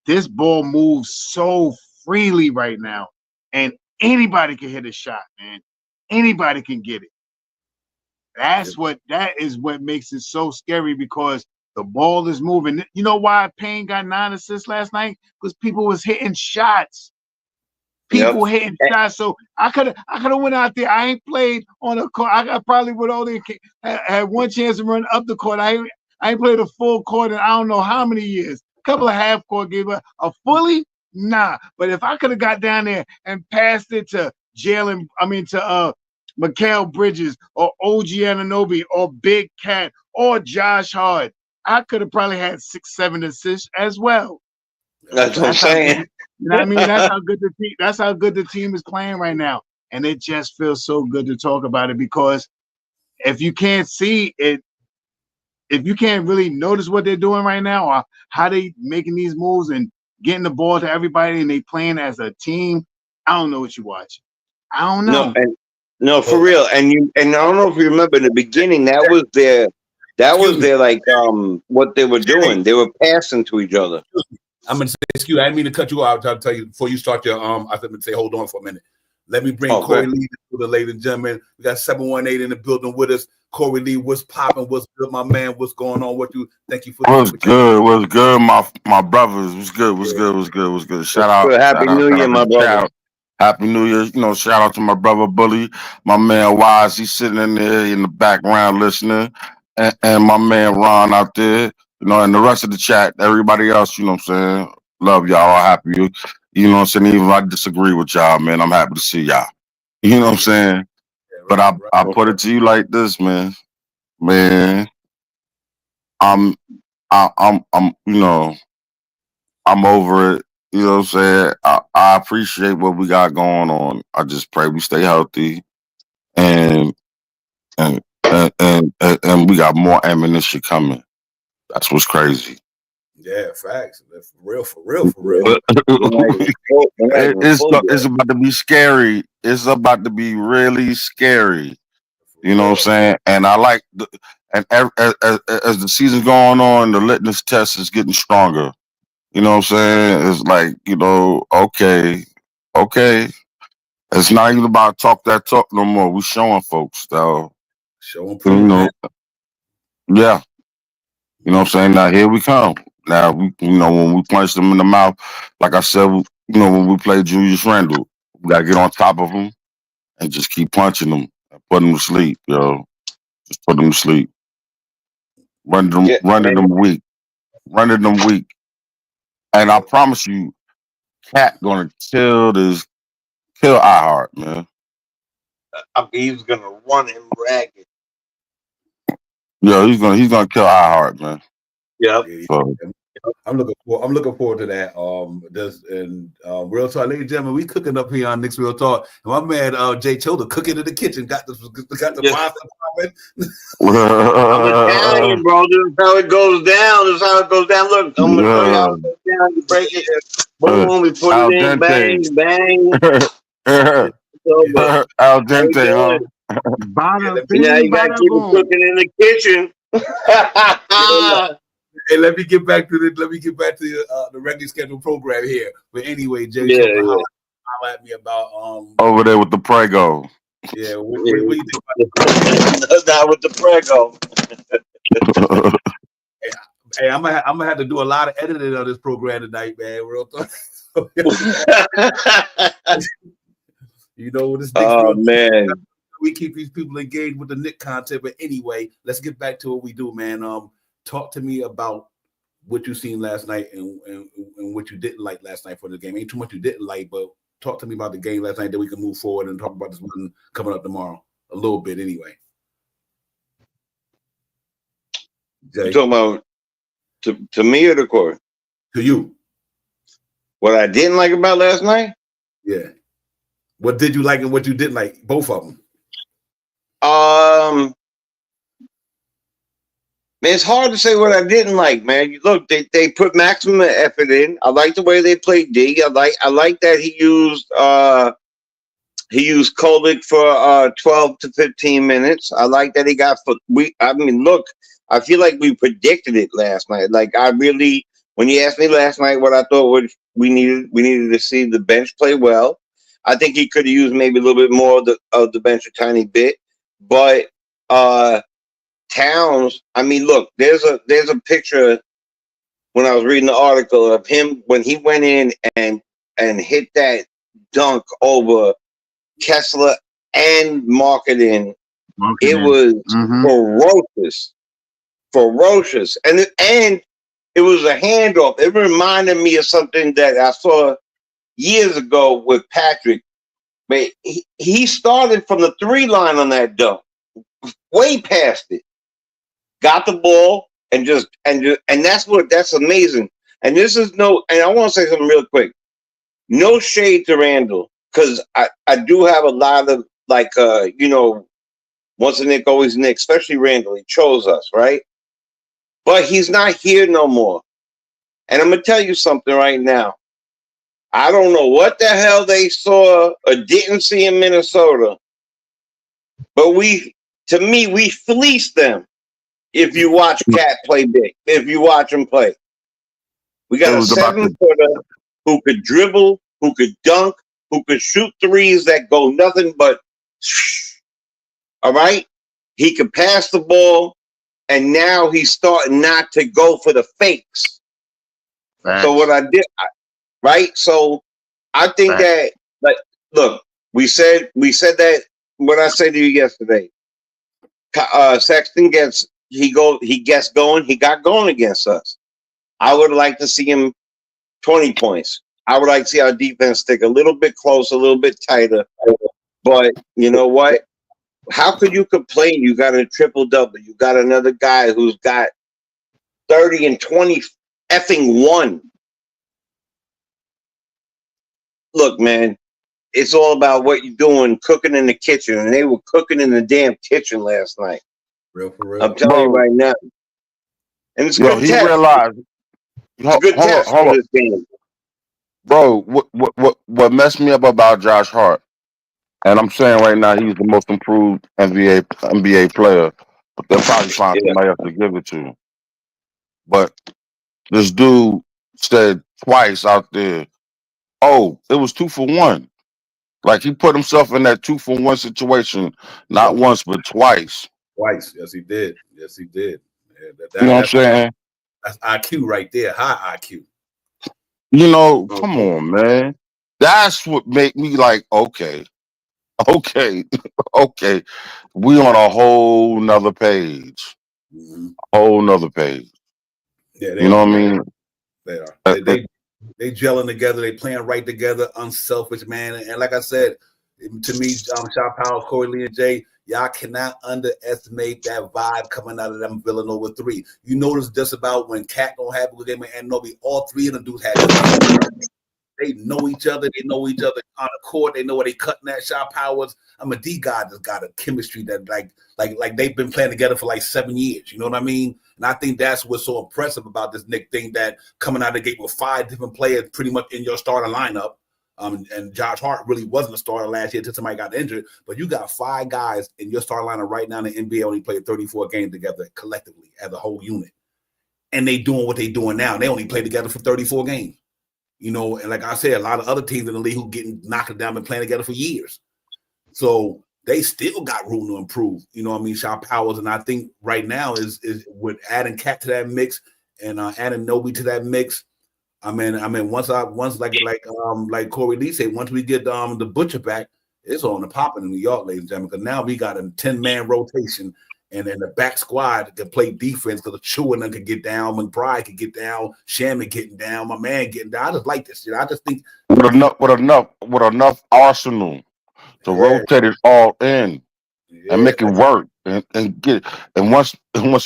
This ball moves so freely right now, and anybody can hit a shot, man. Anybody can get it. That is what makes it so scary, because the ball is moving. You know why Payne got 9 assists last night? Because people was hitting shots. People hitting shots. So I could have went out there. I ain't played on a court. I probably would only had one chance to run up the court. I ain't played a full court in I don't know how many years. A couple of half court games, but a fully, nah. But if I could have got down there and passed it to Mikal Bridges or OG Anunoby or Big Cat or Josh Hart, I could have probably had 6-7 assists as well. That's what I'm saying. You know what I mean? That's how good the team is playing right now. And it just feels so good to talk about it, because if you can't see it, if you can't really notice what they're doing right now or how they making these moves and getting the ball to everybody and they playing as a team, I don't know what you're watching. I don't know. No, No, for real. And I don't know if you remember in the beginning, that was their like what they were doing. They were passing to each other. I'm gonna say, excuse me, I didn't mean to cut you out. I'll tell you before you start your I was gonna say, hold on for a minute. Let me bring Corey Lee to the ladies and gentlemen. We got 718 in the building with us. Corey Lee, what's popping? What's good, my man? What's going on? Thank you for what's good? What's good, my brothers? What's good? What's good? What's good? What's good? Shout out. Happy New Year, my brother. Happy New Year. You know, shout out to my brother Bully, my man Wise. He's sitting in there in the background listening. And my man Ron out there, you know, and the rest of the chat, everybody else, you know what I'm saying? Love y'all. Happy you know what I'm saying? Even if I disagree with y'all, man, I'm happy to see y'all. You know what I'm saying? Yeah, right, but I put it to you like this, man. Man, I'm you know, I'm over it. You know what I'm saying? I appreciate what we got going on. I just pray we stay healthy and we got more ammunition coming. That's what's crazy. Yeah, facts. That's for real. It's about to be scary. It's about to be really scary. You know what I'm saying? And I like as the season's going on, the litmus test is getting stronger. You know what I'm saying? It's like, you know, okay. It's not even about talk no more. We showing folks though. Showing you know. Yeah. You know what I'm saying? Now here we come. Now we, you know, when we punch them in the mouth, like I said, you know, when we play Julius Randle, we gotta get on top of them and just keep punching them and put them to sleep, yo. Just put them to sleep. Running them weak. And I promise you, Cat gonna kill iHeart, man. He's gonna run him ragged. Yeah, he's gonna kill iHeart, man. Yep. So, I'm looking forward to that. Real talk, ladies and gentlemen, we cooking up here on Knicks Real Talk. And my man Jay Choda cooking in the kitchen. Got the pasta popping. I'm Italian, bro. This is how it goes down. Look, I'm gonna show you how it goes down. You break it, boom, we put it in, bang, bang. Al dente, huh? Now you gotta keep it cooking in the kitchen. Hey, let me get back to the regularly scheduled program here. But anyway, Jay, holla at me about over there with the Prego. Yeah, what do you think about not with the Prego? Hey, I'm gonna have to do a lot of editing on this program tonight, man. Real talk. You know this. Oh man, we keep these people engaged with the Knick content. But anyway, let's get back to what we do, man. Talk to me about what you seen last night and what you didn't like last night for the game. Ain't too much you didn't like, but talk to me about the game last night. Then we can move forward and talk about this one coming up tomorrow a little bit, anyway. Jay. You talking about to me or the court? To you. What I didn't like about last night? Yeah. What did you like and what you didn't like? Both of them. Man, it's hard to say what I didn't like, man. Look, they put maximum effort in. I like the way they played D. I like that he used Kolek for 12 to 15 minutes. I like that he got look, I feel like we predicted it last night. Like when you asked me last night what I thought we needed to see the bench play well. I think he could have used maybe a little bit more of the bench a tiny bit, but Towns, I mean, look, there's a picture when I was reading the article of him when he went in and hit that dunk over Kessler and Marketing. It was ferocious, and it was a handoff. It reminded me of something that I saw years ago with Patrick. But he started from the 3 line on that dunk, way past it. Got the ball and that's amazing. And this is and I want to say something real quick. No shade to Randall, because I do have a lot of once a Knick, always a Knick, especially Randall. He chose us, right? But he's not here no more. And I'm gonna tell you something right now. I don't know what the hell they saw or didn't see in Minnesota, But to me, we fleeced them. If you watch Cat play big, if you watch him play, we got a 7-footer who could dribble, who could dunk, who could shoot threes that go nothing but. All right, he could pass the ball, and now he's starting not to go for the fakes. Right. So what I did, right? So I think that, like, look, we said that what I said to you yesterday. Sexton gets going. He got going against us. I would like to see him 20 points. I would like to see our defense stick a little bit closer, a little bit tighter. But you know what? How could you complain? You got a triple-double. You got another guy who's got 30 and 20 effing 1. Look, man, it's all about what you're doing, cooking in the kitchen. And they were cooking in the damn kitchen last night. Real for real. I'm telling you right now. And it's Yo, good he test. realized. It's a good test for this game. Bro, what messed me up about Josh Hart, and I'm saying right now he's the most improved NBA player, but they'll probably find somebody else to give it to. But this dude said twice out there, oh, it was 2 for 1. Like he put himself in that 2 for 1 situation, not once, but twice. Twice. Yes, he did. Yes, he did. Yeah, you know what I'm saying? That's IQ right there. High IQ. You know, come on, man. That's what made me like, okay. We on a whole nother page. Whole nother page. Yeah, you know what I mean? They are. They gelling together. They playing right together. Unselfish, man. And like I said, to me, Shaw Powell, Corey Lee, and Jay, y'all cannot underestimate that vibe coming out of them Villanova 3. You notice just about when Cat don't have a good game and Novi, all 3 of them dudes had. They know each other. They know each other on the court. They know where they cutting at. Shaw Powers. D guy just got a chemistry that like they've been playing together for like 7 years. You know what I mean? And I think that's what's so impressive about this Knick thing, that coming out of the gate with 5 different players pretty much in your starting lineup. And Josh Hart really wasn't a starter last year until somebody got injured. But you got 5 guys in your starting lineup right now in the NBA only played 34 games together collectively as a whole unit. And they doing what they doing now. They only play together for 34 games. You know, and like I said, a lot of other teams in the league who getting knocked down and playing together for years. So they still got room to improve. You know what I mean? Shaw Powers, and I think right now is with adding Cat to that mix and adding Nobi to that mix. I mean, once like Corey Lee said, once we get the Butcher back, it's on the popping in New York, ladies and gentlemen. Because now we got a 10-man rotation. And then the back squad can play defense because the Chewin could get down, McBride could get down, Shammy getting down, my man getting down. I just like this shit. I just think with enough arsenal to rotate it all in and make it work and get it. And once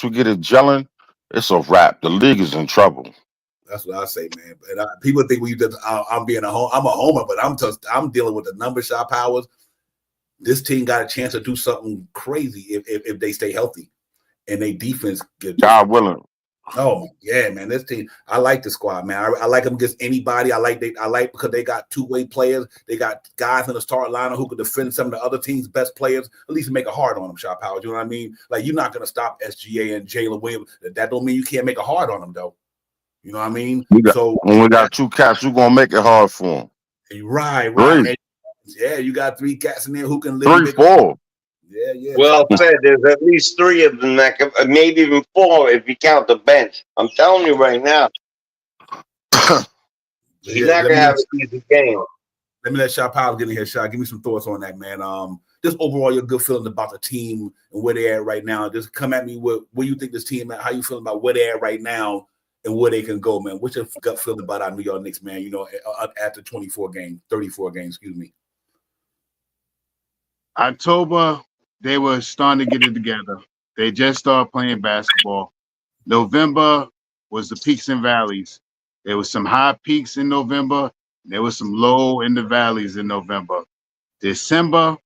we get it gelling, it's a wrap. The league is in trouble. That's what I say, man. And people think I'm a homer, but I'm dealing with the number shot powers. This team got a chance to do something crazy if they stay healthy and they defense get God willing. Oh yeah, man. This team, I like the squad, man. I like them against anybody. I like because they got 2-way players. They got guys in the start lineup who could defend some of the other team's best players. At least make it hard on them, Shaw Powers. You know what I mean? Like you're not gonna stop SGA and Jalen Williams. That don't mean you can't make it hard on them, though. You know what I mean? When we got 2 cats, we're gonna make it hard for them. Right. Yeah, you got 3 cats in there who can live. 3, 4. Yeah. Well said. There's at least 3 of them that can, maybe even 4 if you count the bench. I'm telling you right now. He's not gonna have an easy game. Let me let Shaw Powell get in here. Shaw, give me some thoughts on that, man. Just overall, your good feelings about the team and where they're at right now. Just come at me with where you think this team at, how you feeling about where they're at right now and where they can go, man. What's your gut feeling about our New York Knicks, man? You know, after 34 games, excuse me. October, they were starting to get it together. They just started playing basketball. November was the peaks and valleys. There was some high peaks in November. There was some low in the valleys in November. December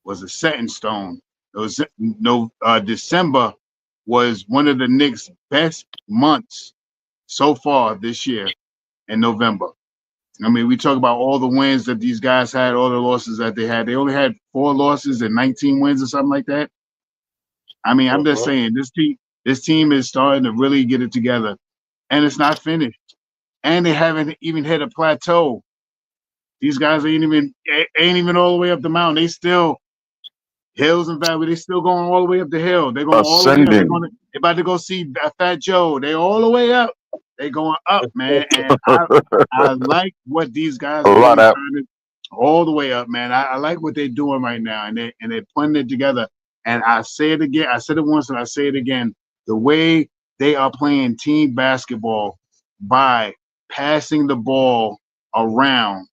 was a setting stone. December was one of the Knicks' best months so far this year in November. I mean, we talk about all the wins that these guys had, all the losses that they had. They only had 4 losses and 19 wins or something like that. I mean, I'm just saying this team is starting to really get it together, and it's not finished. And they haven't even hit a plateau. These guys ain't even all the way up the mountain. They still hills and valleys. They still going all the way up the hill. They're going all the way up. They're about to go see Fat Joe. They all the way up. They going up, man. And I like what these guys are really trying to all the way up, man. I like what they're doing right now, and they're putting it together. And I say it again. I said it once, and I say it again. The way they are playing team basketball by passing the ball around,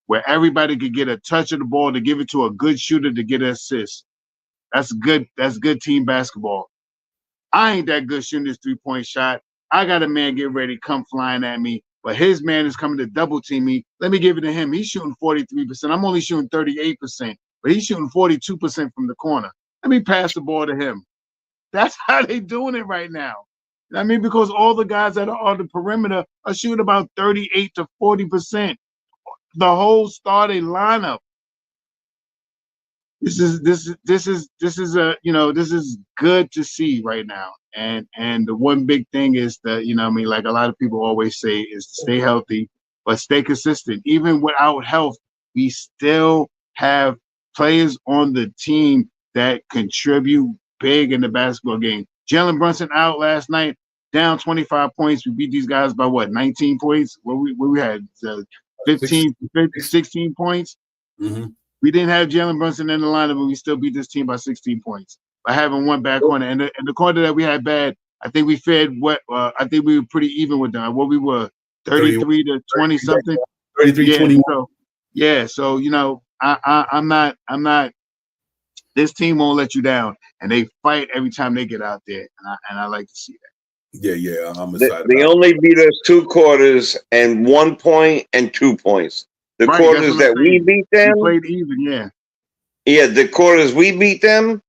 where everybody could get a touch of the ball to give it to a good shooter to get an assist. That's good. That's good team basketball. I ain't that good shooting this 3-point shot. I got a man get ready, come flying at me, but his man is coming to double team me. Let me give it to him. He's shooting 43%. I'm only shooting 38%, but he's shooting 42% from the corner. Let me pass the ball to him. That's how they doing it right now. I mean, because all the guys that are on the perimeter are shooting about 38 to 40%. The whole starting lineup. This is good to see right now. And the one big thing is that, like a lot of people always say, is to stay healthy, but stay consistent. Even without health, we still have players on the team that contribute big in the basketball game. Jalen Brunson out last night, down 25 points. We beat these guys by what, 19 points? What we had 16 points. Mm-hmm. We didn't have Jalen Brunson in the lineup, but we still beat this team by 16 points by having one bad corner. And the corner that we had bad, I think we fared I think we were pretty even with them. What we were 33 to 20 something. 33, 21. So I'm not. This team won't let you down, and they fight every time they get out there, and I like to see that. Yeah, I'm excited. They only beat us 2 quarters and 1 point and 2 points. The quarters that we beat them, we played even, yeah. Yeah, the quarters we beat them,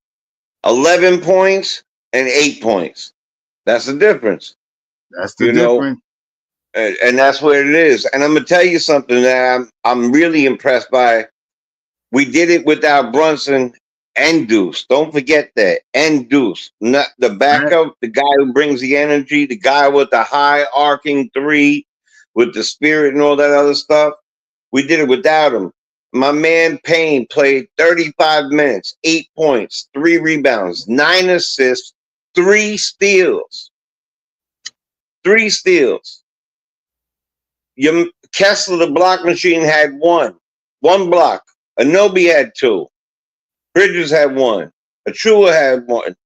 11 points and 8 points. That's the difference. That's the difference. And that's where it is. And I'm gonna tell you something that I'm really impressed by. We did it without Brunson and Deuce. Don't forget that. And Deuce. Not the backup, the guy who brings the energy, the guy with the high arcing 3, with the spirit and all that other stuff. We did it without him. My man Payne played 35 minutes, 8 points, 3 rebounds, 9 assists, 3 steals. 3 steals. Kessler, the block machine, had 1 block. Anobi had 2. Bridges had 1. Achua had 1.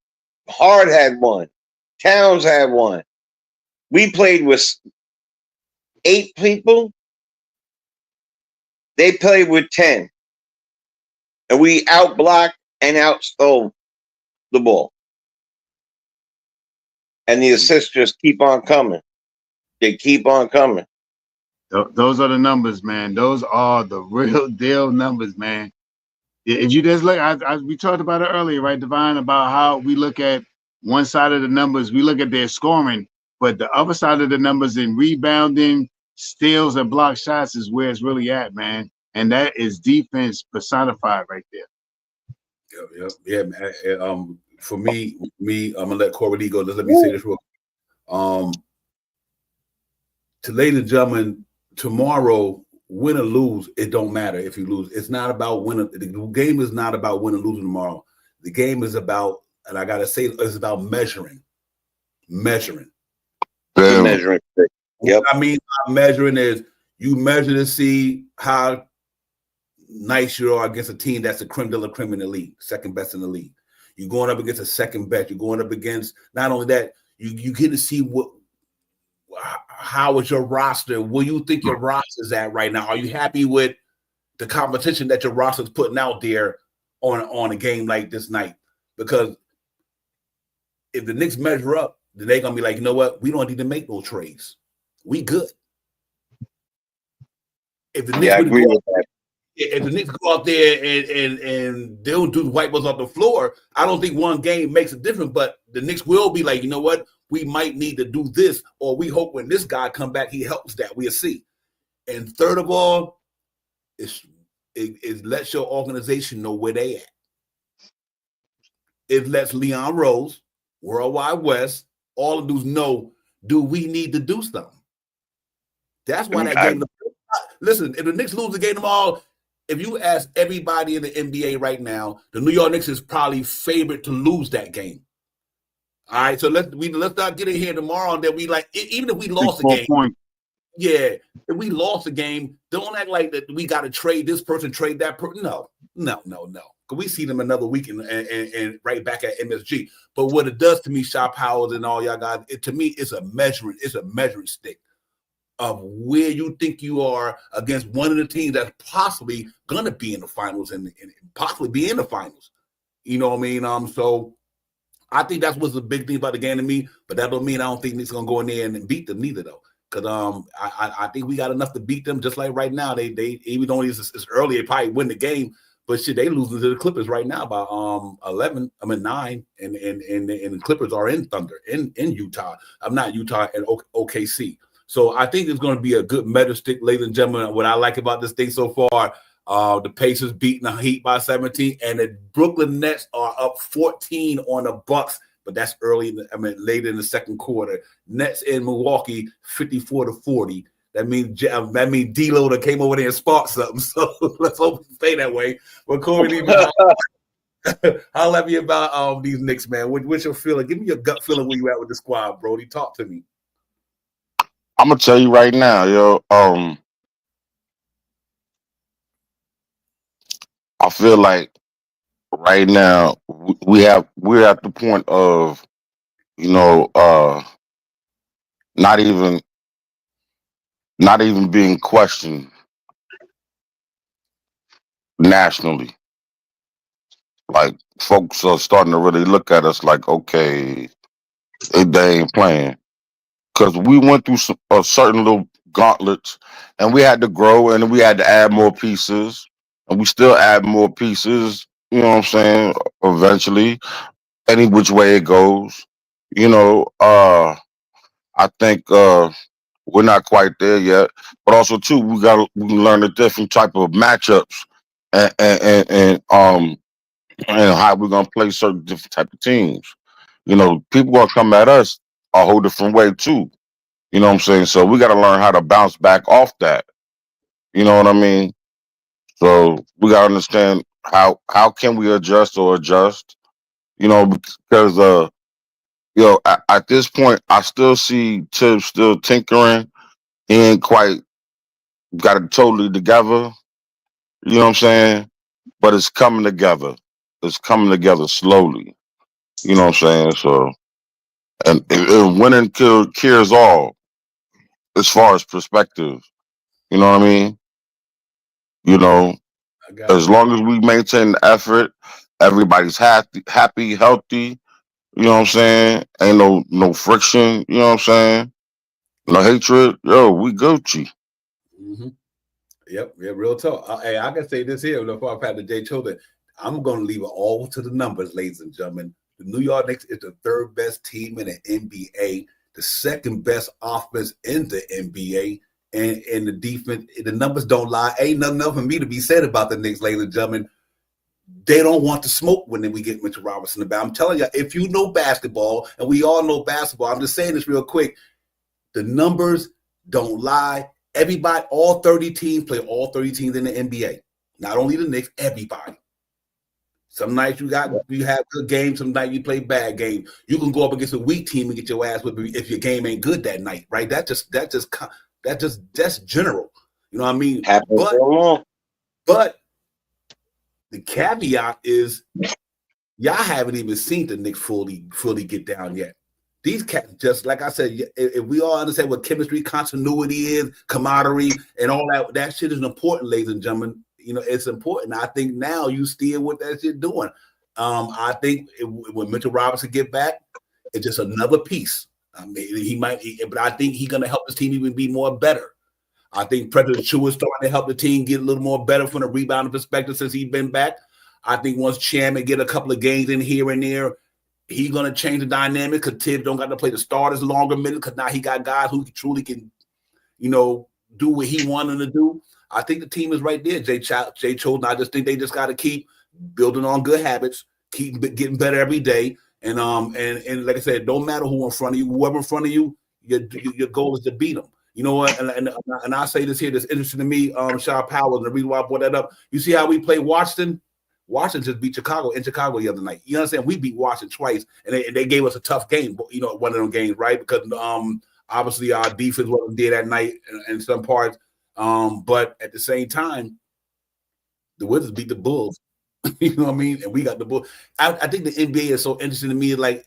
Hard had 1. Towns had 1. We played with 8 people. They played with 10. And we outblocked and outstole the ball. And the assists just keep on coming. They keep on coming. Those are the numbers, man. Those are the real deal numbers, man. If you just look, we talked about it earlier, right, Divine, about how we look at one side of the numbers. We look at their scoring, but the other side of the numbers in rebounding, steals, and block shots is where it's really at, man. And that is defense personified right there. Yeah. For me, I'm gonna let Corey go. Let me say this real quick. To ladies and gentlemen, tomorrow, win or lose, it don't matter if you lose. It's not about winning. The game is not about winning or losing tomorrow. The game is about, and I gotta say, it's about measuring. Measuring. Yep. What I mean by measuring is you measure to see how nice you are against a team that's the creme de la creme in the league, second best in the league. You're going up against a second best. You're going up against, not only that, you get to see how is your roster? Where you think your roster is at right now? Are you happy with the competition that your roster is putting out there on a game like this night? Because if the Knicks measure up, then they're gonna be like, you know what? We don't need to make no trades. We good. If the Knicks if the Knicks go out there and they'll do the white balls off the floor, I don't think one game makes a difference. But the Knicks will be like, you know what? We might need to do this, or we hope when this guy come back, he helps that. We'll see. And third of all, it lets your organization know where they at. It lets Leon Rose, Worldwide West, all of those know, do we need to do something? That's why that game. Listen, if the Knicks lose the game tomorrow, if you ask everybody in the NBA right now, the New York Knicks is probably favored to lose that game. All right, so let's not get in here tomorrow and then we like, even if we lost the game. Yeah, if we lost the game, don't act like that we got to trade this person, trade that person. No. Because we see them another week and right back at MSG. But what it does to me, Shaw Powers and all y'all guys, to me, it's a measuring stick of where you think you are against one of the teams that's possibly going to be in the finals and possibly be in the finals. You know what I mean? So I think that's what's the big thing about the game to me, but that don't mean I don't think it's going to go in there and beat them neither, though. Because I think we got enough to beat them. Just like right now, they even though it's early, they probably win the game. But shit, they losing to the Clippers right now by 9, and the Clippers are in Thunder in Utah. I'm not Utah and OKC. So I think it's going to be a good metal stick, ladies and gentlemen. What I like about this thing so far, the Pacers beating the Heat by 17, and the Brooklyn Nets are up 14 on the Bucks. But that's early, later in the second quarter. Nets in Milwaukee, 54-40. That means D-Lo that came over there and sparked something. So let's hope it stay that way. But Corey, I'll let you about these Knicks, man. What's your feeling? Give me your gut feeling where you at with the squad, Brody. Talk to me. I'm gonna tell you right now, yo. I feel like right now we're at the point of, not even being questioned nationally. Like folks are starting to really look at us like, okay, they ain't playing, because we went through a certain little gauntlets, and we had to grow, and we had to add more pieces, and we still add more pieces. You know what I'm saying? Eventually, any which way it goes, I think we're not quite there yet. But also too, we can learn the different type of matchups and how we're gonna play certain different type of teams. People gonna come at us a whole different way too. You know what I'm saying? So we gotta learn how to bounce back off that. You know what I mean? So we gotta understand how can we adjust. Because at this point, I still see Tibbs still tinkering. He ain't quite got it totally together. You know what I'm saying? But it's coming together. It's coming together slowly. You know what I'm saying? So, and winning cures all as far as perspective. You know what I mean? As long as we maintain the effort, everybody's happy, healthy. You know what I'm saying? Ain't no friction. You know what I'm saying? No hatred. Yo, we Gucci. Mm-hmm. Yep, real talk. Hey, I can say this here before I pass to Jay Children. I'm going to leave it all to the numbers, ladies and gentlemen. The New York Knicks is the third best team in the NBA, the second best offense in the NBA, and the defense. The numbers don't lie. Ain't nothing else for me to be said about the Knicks, ladies and gentlemen. They don't want to smoke when we get Mitchell Robinson about. I'm telling you, if you know basketball, and we all know basketball, I'm just saying this real quick, the numbers don't lie. Everybody, all 30 teams play all 30 teams in the NBA. Not only the Knicks, everybody. Some nights you have good games, some nights you play bad games. You can go up against a weak team and get your ass whipped if your game ain't good that night, right? That's general. You know what I mean? But the caveat is y'all haven't even seen the Knicks fully get down yet. These cats, just like I said, if we all understand what chemistry, continuity is, camaraderie, and all that shit is important, ladies and gentlemen. It's important. I think now you still what that shit doing. I think when Mitchell Robinson get back, it's just another piece. I mean, but I think he's gonna help his team even be more better. I think Predator Chu is starting to help the team get a little more better from a rebounding perspective since he's been back. I think once Chairman get a couple of games in here and there, he's going to change the dynamic because Tibbs don't got to play the starters longer minutes because now he got guys who truly can, do what he wanted to do, I think the team is right there. Jay Chosen. I just think they just got to keep building on good habits, keep getting better every day, and like I said, don't matter who in front of you, whoever in front of you, your goal is to beat them. You know what? And I say this here that's interesting to me, Shaw Powell, and the reason why I brought that up. You see how we play Washington? Washington just beat Chicago in Chicago the other night. You understand? We beat Washington twice, and they gave us a tough game. You know, one of them games, right? Because obviously our defense wasn't there that night in some parts. But at the same time, the Wizards beat the Bulls. You know what I mean? And we got the Bulls. I think the NBA is so interesting to me. Like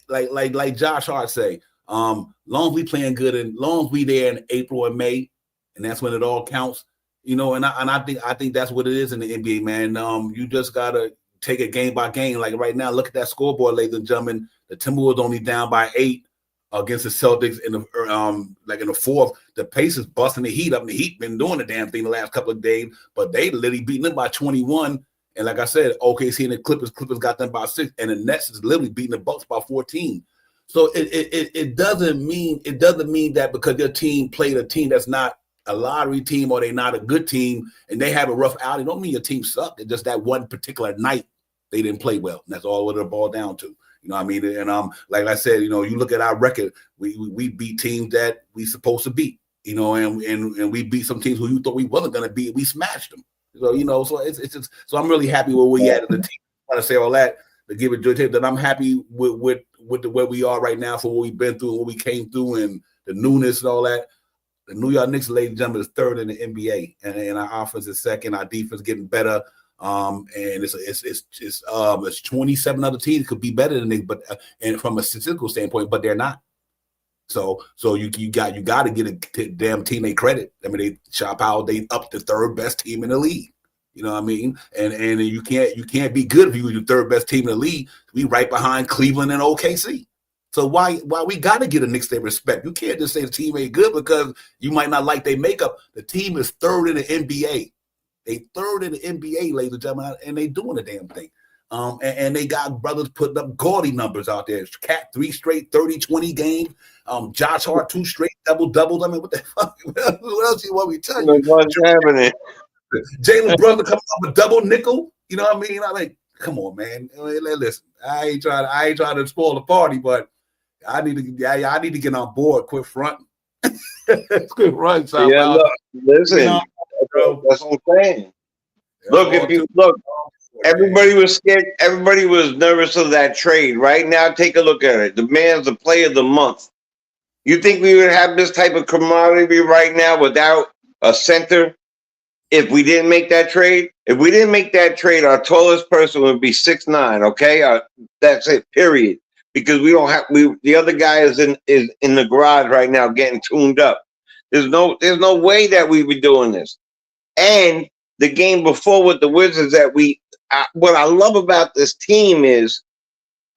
Josh Hart say, long as we playing good and long as we there in April and May, and that's when it all counts. You know, and I think that's what it is in the NBA, man. You just gotta take it game by game. Like right now, look at that scoreboard, ladies and gentlemen. The Timberwolves only down by 8 against the Celtics in the fourth. The Pacers busting the Heat up, and the Heat been doing the damn thing the last couple of days, but they literally beating them by 21. And like I said, OKC and the Clippers got them by 6, and the Nets is literally beating the Bucks by 14. So it doesn't mean that because your team played a team that's not a lottery team or they're not a good team and they have a rough outing, don't mean your team sucked. It's just that one particular night they didn't play well. And that's all what it boiled down to. You know what I mean? And like I said, you know, you look at our record, we beat teams that we supposed to beat, you know, and we beat some teams who you thought we wasn't gonna beat. We smashed them. So, you know, so it's just, so I'm really happy where we at in the team. I want to say all that to give it joy that I'm happy with where we are right now for what we've been through, what we came through, and the newness and all that. The New York Knicks, ladies and gentlemen, is third in the NBA, and our offense is second. Our defense getting better, and it's 27 other teams could be better than they, but and from a statistical standpoint, but they're not. So you got to get a damn team they credit. I mean, they Shaw Powell, they up the third best team in the league. You know what I mean? And you can't be good if you're the third best team in the league. We right behind Cleveland and OKC. So why we got to get a Knicks their respect? You can't just say the team ain't good because you might not like their makeup. The team is third in the NBA. They third in the NBA, ladies and gentlemen, and they doing the damn thing. And they got brothers putting up gaudy numbers out there. Cat 3 straight 30-20 games. Josh Hart 2 straight doubles. I mean, what the fuck? What else you want me to tell you? What's happening? Jalen Brunson coming up a double nickel. You know what I mean? I'm like, come on, man. Listen, I ain't trying to spoil the party, but I need to get on board. Quit fronting. Quit fronting. So yeah, look, listen, that's what I'm saying. Look, if you look, everybody was scared. Everybody was nervous of that trade. Right now, take a look at it. The man's the player of the month. You think we would have this type of camaraderie right now without a center if we didn't make that trade? If we didn't make that trade, our tallest person would be 6'9". Okay, that's it. Period. Because we don't have the other guy is in the garage right now getting tuned up. There's no way that we be doing this. And the game before with the Wizards that what I love about this team is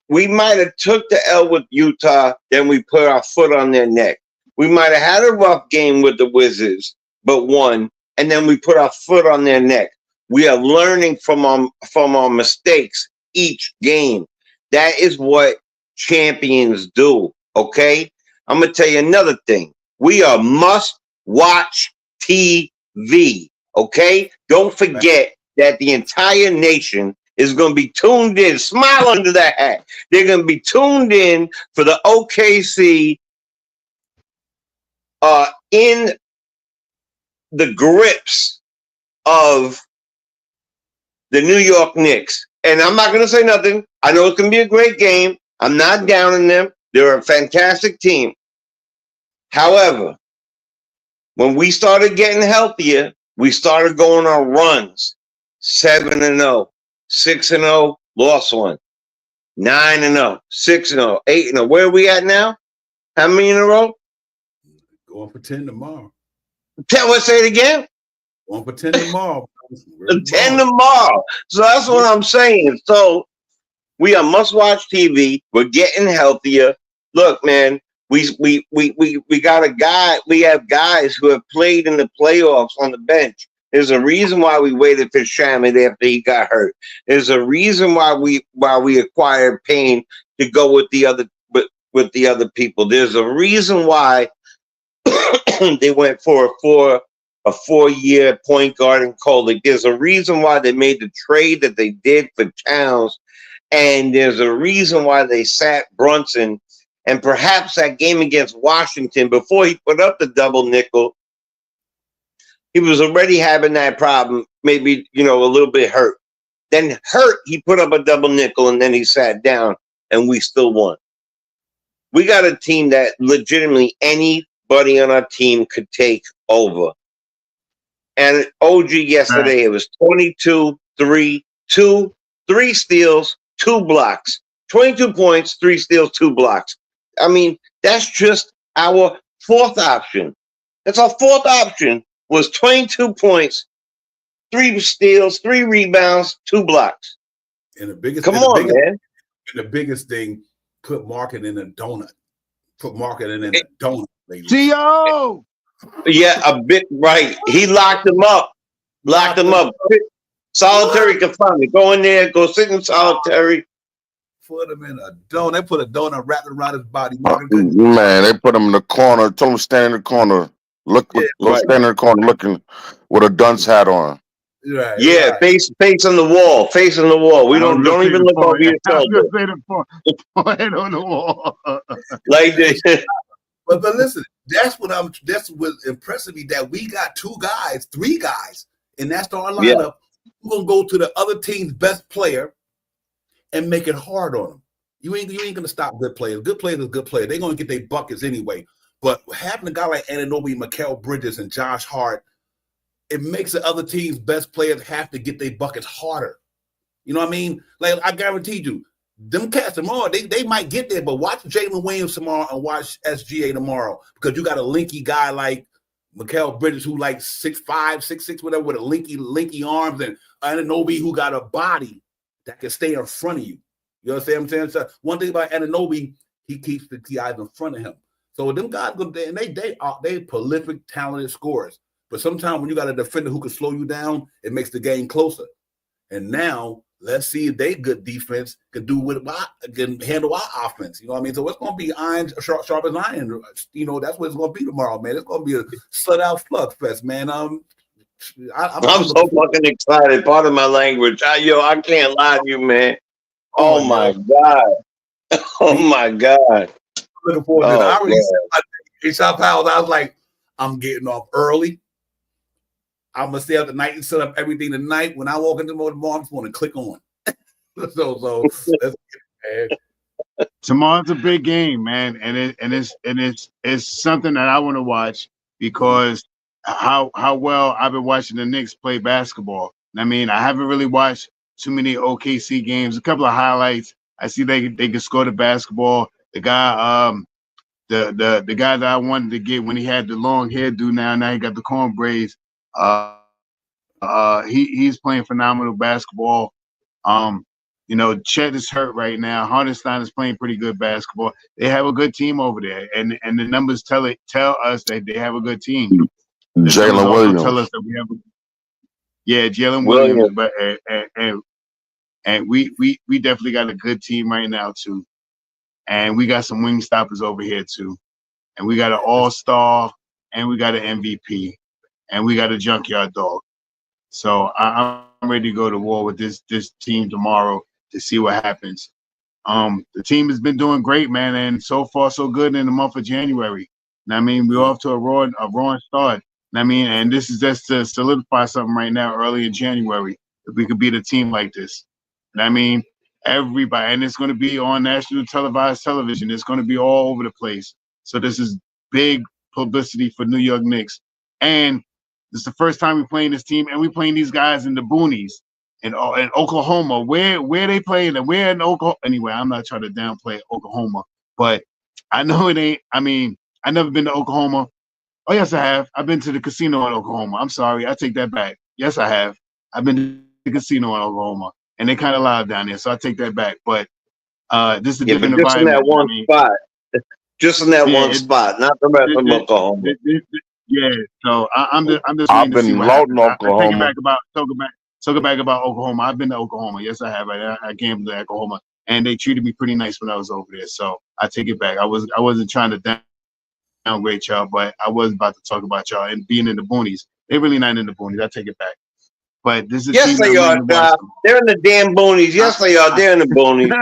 we might have took the L with Utah, then we put our foot on their neck. We might have had a rough game with the Wizards, but won, and then we put our foot on their neck. We are learning from our mistakes each game. That is what champions do, okay? I'm going to tell you another thing. We are must-watch TV, okay? Don't forget that the entire nation is going to be tuned in. Smile under that hat. They're going to be tuned in for the OKC in the grips of the New York Knicks. And I'm not going to say nothing. I know it's going to be a great game. I'm not downing them. They're a fantastic team. However, when we started getting healthier, we started going on runs. 7-0, 6-0, lost one. 9-0, 6-0, 8-0. Where are we at now? How many in a row? Going for 10 tomorrow. Say it again. Going for 10 tomorrow. 10 tomorrow. So that's what I'm saying. So we are must-watch TV. We're getting healthier. Look, man, we got a guy. We have guys who have played in the playoffs on the bench. There's a reason why we waited for Shaman after he got hurt. There's a reason why we acquired Payne to go with the other people. There's a reason why they went for a a 4-year point guard in Kolek. There's a reason why they made the trade that they did for Towns, and there's a reason why they sat Brunson. And perhaps that game against Washington, before he put up the double nickel, he was already having that problem, maybe, a little bit hurt. Then he put up a double nickel, and then he sat down, and we still won. We got a team that legitimately anybody on our team could take over. And OG yesterday, it was 22, 3, 2, 3 steals, 2 blocks. 22 points, 3 steals, 2 blocks. I mean, that's just our fourth option. That's our fourth option, was 22 points, 3 steals, 3 rebounds, 2 blocks. And the biggest, man. And the biggest thing, put market in a donut. Put market in a donut, ladies. T.O. Yeah, a bit right. He locked him up. Locked him up. Solitary confinement. Go in there, go sit in solitary. Put him in a donut. They put a donut wrapped around his body. Man, they put him in the corner. Told him to stand in the corner. Stand in the corner looking with a dunce hat on. Right. Yeah, right. Facing the wall. Facing the wall. We don't even look over your shoulder. Point on the wall. Like this. But listen, that's what impressing me, that we got 3 guys, and that's our lineup. Yeah. We're gonna go to the other team's best player and make it hard on them. You ain't gonna stop good players. Good players is good players. They're gonna get their buckets anyway. But having a guy like Anunoby, Mikal Bridges, and Josh Hart, it makes the other team's best players have to get their buckets harder. You know what I mean? Like, I guarantee you, them cats tomorrow, they might get there, but watch Jalen Williams tomorrow and watch SGA tomorrow, because you got a linky guy like Mikal Bridges, who like 6'5", 6'6", whatever, with a linky arms, and Anunoby, who got a body that can stay in front of you. You understand what I'm saying? So one thing about Anunoby, he keeps the guys in front of him. So them guys, and they prolific, talented scorers. But sometimes when you got a defender who can slow you down, it makes the game closer. And now let's see if they good defense can can handle our offense. You know what I mean? So it's going to be iron sharp as iron. That's what it's going to be tomorrow, man. It's going to be a slut out slugfest, man. I'm so fucking excited. Pardon my language. I can't lie to you, man. Oh my God. Oh my God. Looking forward to it. I already said in South House, I was like, I'm getting off early. I'm gonna stay out the night and set up everything tonight. When I walk into tomorrow, I'm just gonna click on. so let's get it, man. Tomorrow's a big game, man, and it's something that I want to watch, because how well I've been watching the Knicks play basketball. I mean, I haven't really watched too many OKC games. A couple of highlights. I see they can score the basketball. The guy, the guy that I wanted to get when he had the long hairdo, now he got the corn braids. He's playing phenomenal basketball. Chet is hurt right now. Hartenstein is playing pretty good basketball. They have a good team over there, and the numbers tell us that they have a good team. Jalen Williams tell us that we have. Jalen Williams, but and we definitely got a good team right now too, and we got some wing stoppers over here too, and we got an all-star, and we got an MVP, and we got a junkyard dog. So I'm ready to go to war with this team tomorrow to see what happens. The team has been doing great, man, and so far so good in the month of January. I mean, we're off to a roaring start. I mean, and this is just to solidify something right now, early in January, if we could beat a team like this. I mean, everybody, and it's going to be on national televised television. It's going to be all over the place. So this is big publicity for New York Knicks. And this is the first time we're playing this team, and we're playing these guys in the boonies in Oklahoma. Where they playing? Where in Oklahoma? Anyway, I'm not trying to downplay Oklahoma, but I know it ain't. I mean, I've never been to Oklahoma. Oh, yes, I have. I've been to the casino in Oklahoma. I'm sorry. I take that back. Yes, I have. I've been to the casino in Oklahoma, and they kind of loud down there, so I take that back. But this is a different environment. Just in that one spot, not the rest of Oklahoma. So I'm just. I've been loading Oklahoma. I take it back about Oklahoma. I've been to Oklahoma. Yes, I have. I came to Oklahoma, and they treated me pretty nice when I was over there. So I take it back. I wasn't trying to downgrade y'all, but I was about to talk about y'all and being in the boonies. They're really not in the boonies. I take it back. But this is a Yes, team they that are. I'm really watching. They're in the damn boonies. Yes, they are. They're in the boonies.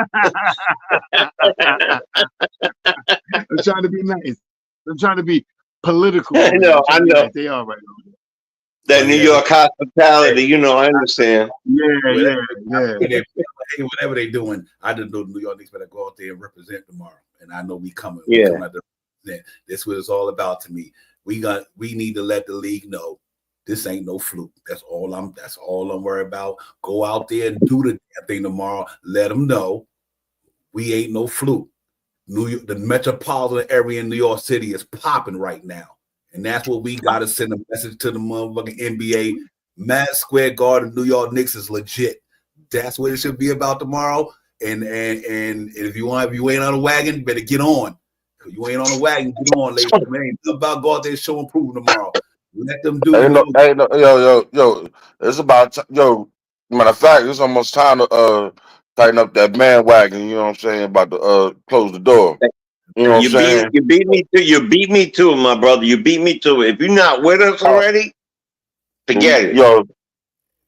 I'm trying to be nice. I'm trying to be political. I know. I know. Nice. They are right over there. That New York hospitality, you know, I understand. Yeah. Whatever they doing, I just know the New York Knicks better go out there and represent tomorrow. And I know we coming. Yeah. We coming out to represent. That's what it's all about to me. We need to let the league know this ain't no fluke. That's all I'm worried about. Go out there and do the damn thing tomorrow. Let them know we ain't no fluke. New York, the metropolitan area in New York City is popping right now. And that's what we got to send a message to the motherfucking NBA. Madison Square Garden, New York Knicks is legit. That's what it should be about tomorrow. And if you ain't on a wagon, better get on. If you ain't on a wagon, get on, ladies and gentlemen. Ain't about go out there and show and prove tomorrow. Let them do it. Yo, it's about matter of fact, it's almost time to tighten up that man wagon, you know what I'm saying, about to close the door. You know what I'm saying? You beat me to it, my brother. You beat me to it. If you're not with us already, forget it. Yo,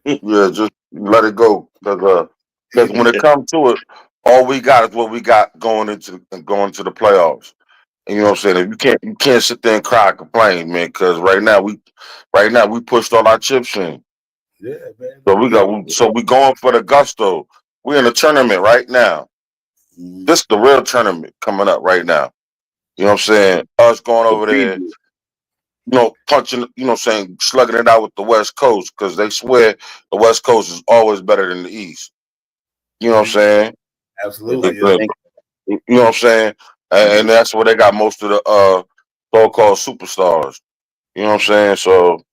yeah, just let it go. Because when it comes to it, all we got is what we got going into the playoffs. And you know what I'm saying? If you can't sit there and cry and complain, man, because right now we pushed all our chips in. Yeah, man. So we going for the gusto. We're in a tournament right now. This is the real tournament coming up right now. You know what I'm saying? Us going over there, punching, saying, slugging it out with the West Coast, because they swear the West Coast is always better than the East. You know what I'm saying? Absolutely. You know what I'm saying? And that's where they got most of the so-called superstars. You know what I'm saying? So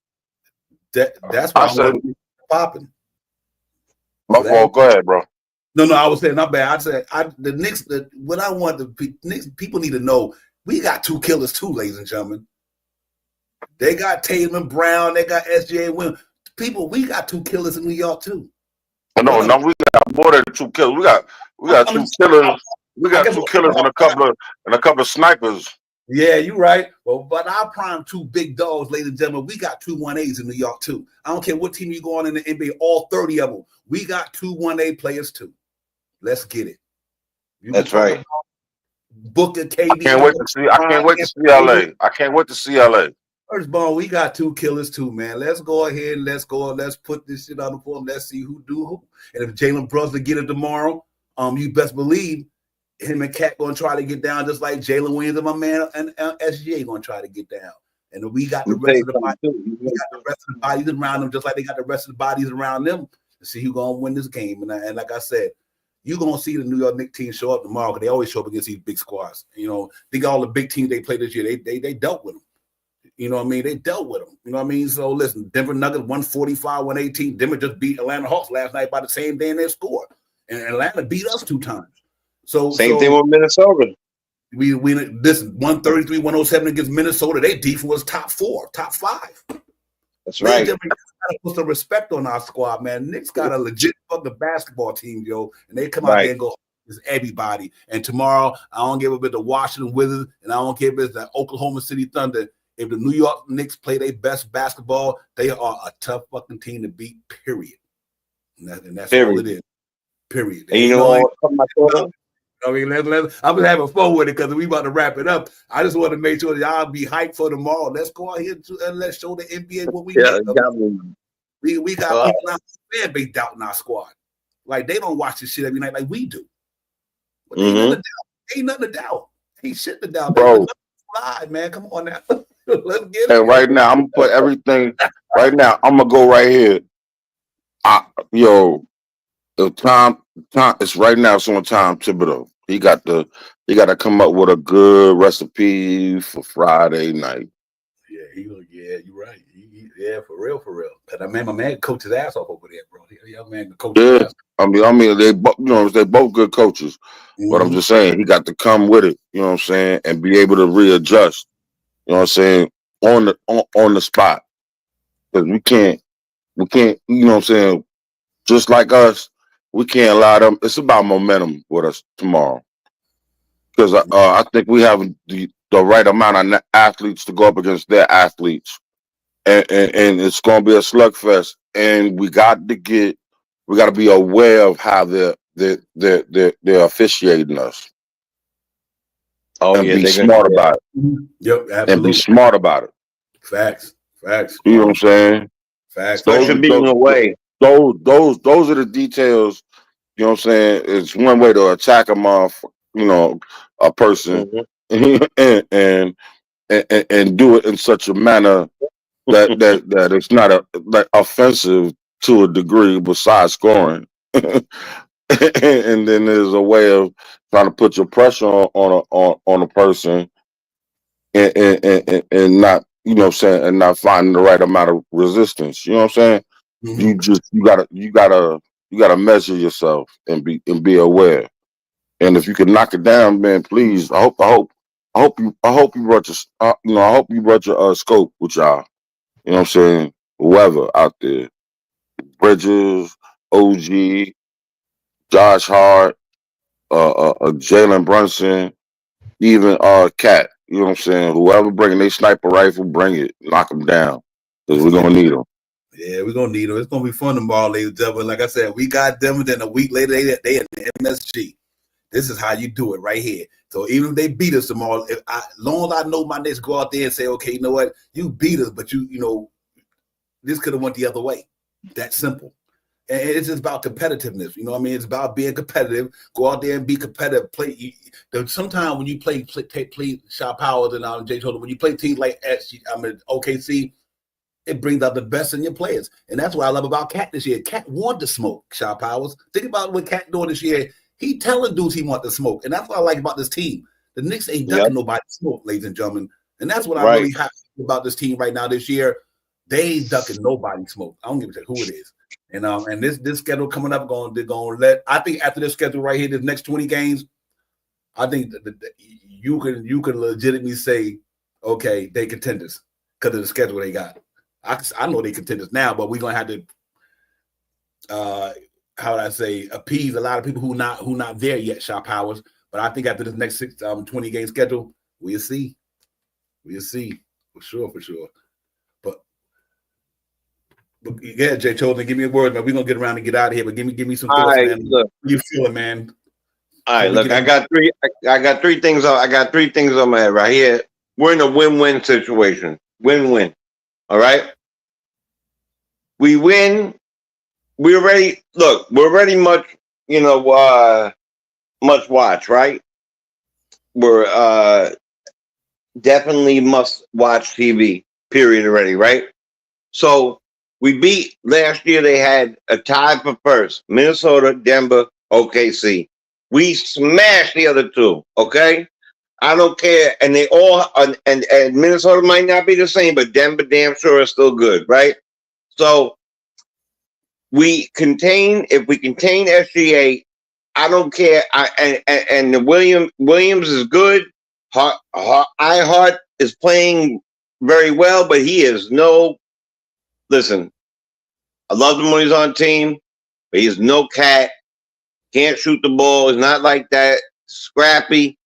that's why I'm popping. My fault. Go ahead, bro. No, I was saying not bad. I said the Knicks. What I want the Knicks people need to know, we got two killers too, ladies and gentlemen. They got Tatum and Brown. They got SGA Win. People, we got two killers in New York too. No, we got more than two killers. We got two killers. We got two killers and a couple of snipers. Yeah, you're right. Well, but our prime two big dogs, ladies and gentlemen, we got two 1As in New York too. I don't care what team you go on in the NBA, all 30 of them. We got two 1A players too. Let's get it. That's right. Booker, KD. I can't wait to see LA. I can't wait to see LA. First ball, we got two killers too, man. Let's go ahead and let's put this shit on the floor. Let's see who do who. And if Jalen Brunson get it tomorrow, you best believe him and Cat gonna try to get down just like Jalen Williams and my man and SGA gonna try to get down. And we got the rest of the body. We got the rest of the bodies around them, just like they got the rest of the bodies around them to see who's gonna win this game. And like I said, you're gonna see the New York Knicks team show up tomorrow because they always show up against these big squads. Think all the big teams they played this year, they dealt with them. You know what I mean? They dealt with them. You know what I mean? So listen, Denver Nuggets 145, 118. Denver just beat Atlanta Hawks last night by the same day in their score. And Atlanta beat us 2 times. Same thing with Minnesota. We listen, 133, 107 against Minnesota. Their defense was top 4, top 5. That's right. Gotta put some respect on our squad, man. Knicks got a legit fucking basketball team, yo. And they come out there and go against everybody. And tomorrow, I don't give a bit the Washington Wizards, and I don't give a bit the Oklahoma City Thunder. If the New York Knicks play their best basketball, they are a tough fucking team to beat, period. And that's all it is. Period. And you know what? I mean, I'm just having fun with it because we about to wrap it up. I just want to make sure that y'all be hyped for tomorrow. Let's go out here and let's show the NBA what we got. We got people out there base doubting our squad. Like they don't watch this shit every night like we do. But ain't nothing to doubt. Ain't shit to doubt, bro. Live, man. Come on now. Let's get it. And right now, I'm gonna put everything. Right now, I'm gonna go right here. The time. It's right now. It's on Tom Thibodeau. He got to come up with a good recipe for Friday night. Yeah, you're right. Yeah, for real. But my man coach his ass off over there, bro. Young man coach his ass. I mean, they both good coaches. But I'm just saying, he got to come with it. You know what I'm saying, and be able to readjust. You know what I'm saying, on the spot, because we can't. You know what I'm saying, just like us. We can't allow them. It's about momentum with us tomorrow, because I think we have the right amount of athletes to go up against their athletes, and it's gonna be a slugfest. And we got to be aware of how they're officiating us, Oh and yeah, be they're gonna. smart Yeah. about it. Yep, And be absolutely. smart about it. Facts. You know what I'm saying? Facts. Especially being away. Those are the details. You know what I'm saying? It's one way to attack a person, Mhm. and do it in such a manner that it's not like offensive to a degree besides scoring. And then there's a way of trying to put your pressure on a person, and not, you know what I'm saying, and not finding the right amount of resistance. You know what I'm saying? You gotta measure yourself and be aware. And if you can knock it down, man, please. I hope you brought your I hope you brought your scope with y'all. You know what I'm saying? Whoever out there, Bridges, OG, Josh Hart, Jalen Brunson, even Cat. You know what I'm saying? Whoever bringing their sniper rifle, bring it. Knock them down, because we're gonna need them. Yeah, we're gonna need them. It's gonna be fun tomorrow, ladies and gentlemen. Like I said, we got them, and then a week later they in the MSG. This is how you do it right here. So even if they beat us tomorrow, long as I know my next go out there and say, okay, you know what, you beat us, but you know, this could have went the other way. That simple. And it's just about competitiveness. You know what I mean? It's about being competitive. Go out there and be competitive. Sometimes when you play Shot Powers and Jay Total, when you play teams like OKC, it brings out the best in your players. And that's what I love about Cat this year. Cat wanted to smoke Shot Powers. Think about what Cat doing this year. He telling dudes he want to smoke. And that's what I like about this team. The Knicks ain't ducking nobody smoke, ladies and gentlemen. And that's what I really happy about this team right now this year. They ain't ducking nobody smoke. I don't give a shit who it is. And this schedule coming up, they're going to let. I think after this schedule right here, this next 20 games, I think you can legitimately say, okay, they contenders because of the schedule they got. I know they contenders now, but we're gonna have to how would I say, appease a lot of people who not there yet, Shot Powers. But I think after this next 20 game schedule, we'll see for sure. But yeah, Jay Chosen, give me a word, man. We're gonna get around and get out of here. But give me some thoughts, man. Look. How you feeling, man? All right, look, I got three things on my head right here. We're in a win-win situation. Win-win. All right. We win. We're ready much, much watch, right? We're definitely must watch TV, period already, right? So we beat last year. They had a tie for first: Minnesota, Denver, OKC. We smashed the other two. Okay, I don't care, and they all and Minnesota might not be the same, but Denver damn sure is still good, right? So if we contain SGA, I don't care. And the Williams is good. Hart is playing very well, but he is no. Listen, I love him when he's on team, but he's no Cat. Can't shoot the ball. He's not like that. Scrappy.